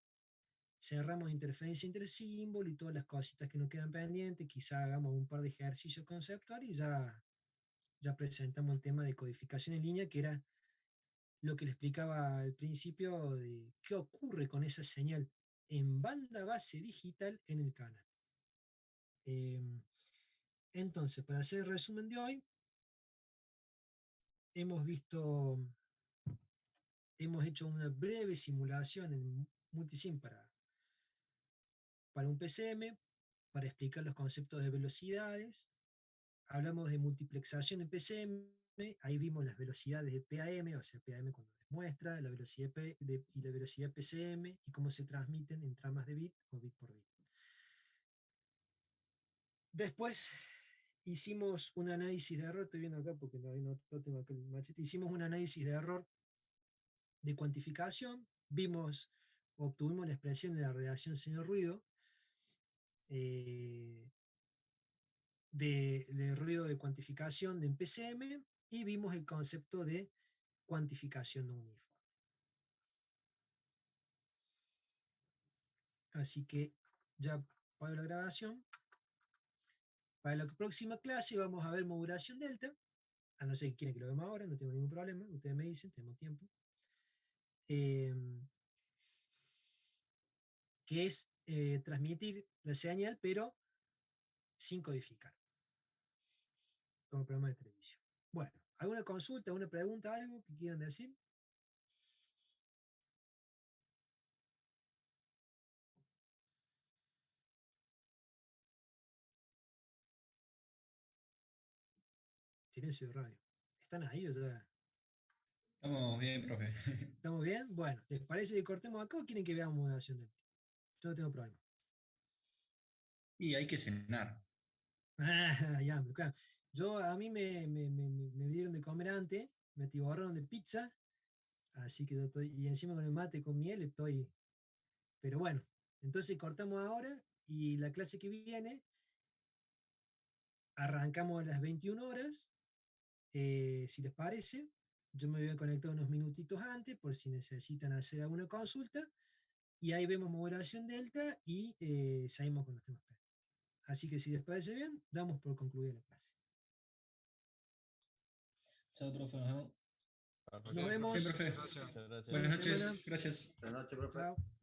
cerramos interferencia entre símbolo y todas las cositas que nos quedan pendientes. Quizá hagamos un par de ejercicios conceptuales y ya presentamos el tema de codificación en línea, que era lo que le explicaba al principio de qué ocurre con esa señal en banda base digital en el canal. Entonces, para hacer el resumen de hoy, hemos hecho una breve simulación en Multisim para un PCM, para explicar los conceptos de velocidades. Hablamos de multiplexación en PCM, ahí vimos las velocidades de PAM, o sea, PAM cuando les muestra, la velocidad y la velocidad PCM y cómo se transmiten en tramas de bit o bit por bit. Después hicimos un análisis de error, estoy viendo acá porque no tengo acá el machete, hicimos un análisis de error de cuantificación, obtuvimos la expresión de la relación señal-ruido, de ruido de cuantificación de PCM y vimos el concepto de cuantificación no uniforme. Así que ya paro la grabación. Para la próxima clase vamos a ver modulación delta, a no ser que quieran que lo vemos ahora, no tengo ningún problema, ustedes me dicen, tenemos tiempo. Que es transmitir la señal, pero sin codificar, como programa de televisión. Bueno, ¿alguna consulta, alguna pregunta, algo que quieran decir? Silencio de radio. ¿Están ahí o ya? Estamos bien, profe. ¿Estamos bien? Bueno, ¿les parece que cortemos acá o quieren que veamos modulación delta? Yo no tengo problema. Y hay que cenar. Ya, claro. A mí me dieron de comer antes, me atiborraron de pizza, así que y encima con el mate con miel estoy. Pero bueno, entonces cortamos ahora y la clase que viene arrancamos a las 21 horas Si les parece, yo me voy a conectar unos minutitos antes por si necesitan hacer alguna consulta y ahí vemos moderación delta y seguimos con los temas pendientes. Así que si les parece bien, damos por concluida la clase. Chao, profe. Nos vemos. Nos vemos. profe, profe. gracias. Muchas gracias. Buenas Buena noches. semana. Gracias. Buenas noches, profe. Chao.